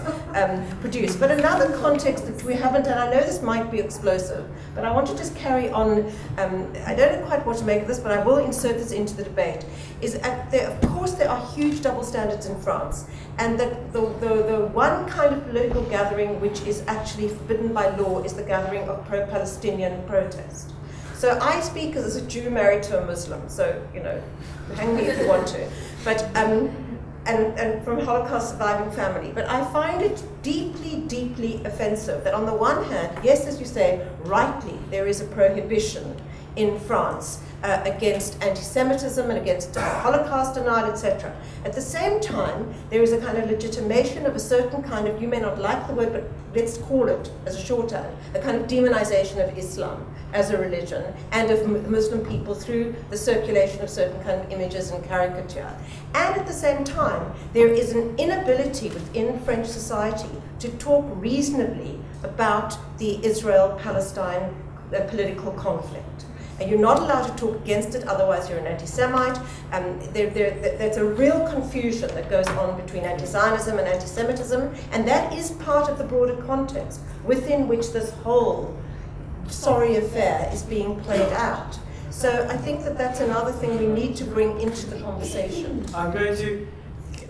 produce. But another context that we haven't, and I know this might be explosive, but I want to just carry on. I don't know quite what to make of this, but I will insert this into the debate, is of course there are huge double standards in France, and the one kind of political gathering which is actually forbidden by law is the gathering of pro-Palestinian protest. So I speak as a Jew married to a Muslim, so hang me if you want to, but and from a Holocaust surviving family. But I find it deeply, deeply offensive that on the one hand, yes, as you say, rightly, there is a prohibition in France against anti-Semitism and against Holocaust denial, etc. At the same time, there is a kind of legitimation of a certain kind of, you may not like the word, but let's call it as a shorthand, a kind of demonization of Islam as a religion and of Muslim people through the circulation of certain kind of images and caricature. And at the same time, there is an inability within French society to talk reasonably about the Israel-Palestine political conflict. And you're not allowed to talk against it, otherwise you're an anti-Semite. There's a real confusion that goes on between anti-Zionism and anti-Semitism, and that is part of the broader context within which this whole sorry affair is being played out. So I think that that's another thing we need to bring into the conversation. I'm going to,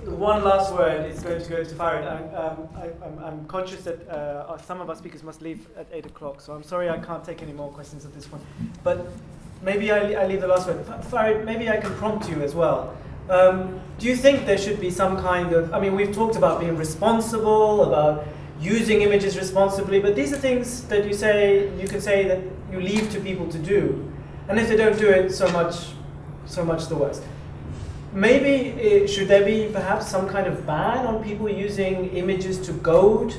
one last word is going to go to Farid. I'm conscious that some of our speakers must leave at 8 o'clock, so I'm sorry I can't take any more questions at this point. But maybe I leave the last word. Farid, maybe I can prompt you as well. Do you think there should be some kind of, I mean, we've talked about being responsible, about using images responsibly, but these are things that you can say that you leave to people to do. And if they don't do it, so much the worse. Maybe should there be perhaps some kind of ban on people using images to goad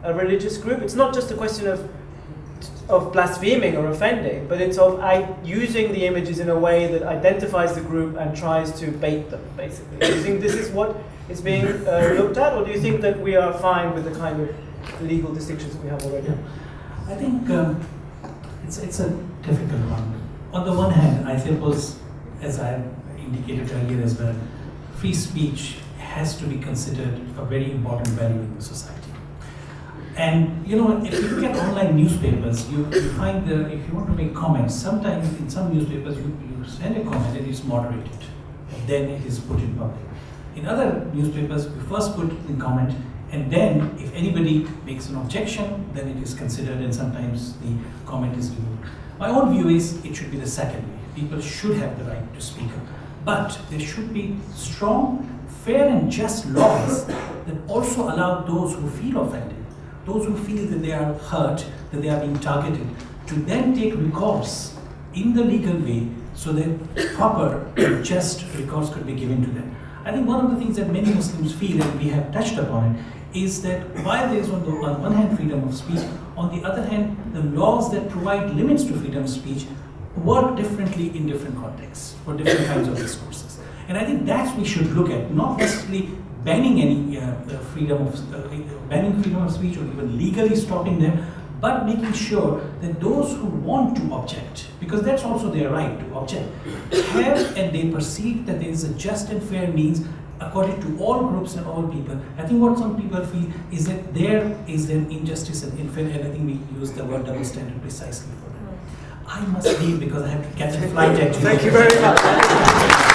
a religious group? It's not just a question of blaspheming or offending, but it's of using the images in a way that identifies the group and tries to bait them, basically. Do you think this is what is being looked at, or do you think that we are fine with the kind of legal distinctions that we have already? I think it's a difficult one. On the one hand, I suppose, as I indicated earlier as well, free speech has to be considered a very important value in the society. And you know, if you look at online newspapers, you find that if you want to make comments, sometimes in some newspapers you send a comment and it's moderated, and then it is put in public. In other newspapers, you first put in comment, and then if anybody makes an objection, then it is considered, and sometimes the comment is removed. My own view is it should be the second way. People should have the right to speak up. But there should be strong, fair and just laws that also allow those who feel offended, those who feel that they are hurt, that they are being targeted, to then take recourse in the legal way so that proper and just recourse could be given to them. I think one of the things that many Muslims feel, and we have touched upon it, is that while there is on one hand freedom of speech, on the other hand, the laws that provide limits to freedom of speech work differently in different contexts for different kinds of discourses. And I think that's we should look at, not necessarily banning any freedom of speech or even legally stopping them, but making sure that those who want to object, because that's also their right to object, have and they perceive that there is a just and fair means according to all groups and all people. I think what some people feel is that there is an injustice and unfairness, and I think we use the word double standard precisely for that. I must leave because I have to catch a flight actually. Thank you very much.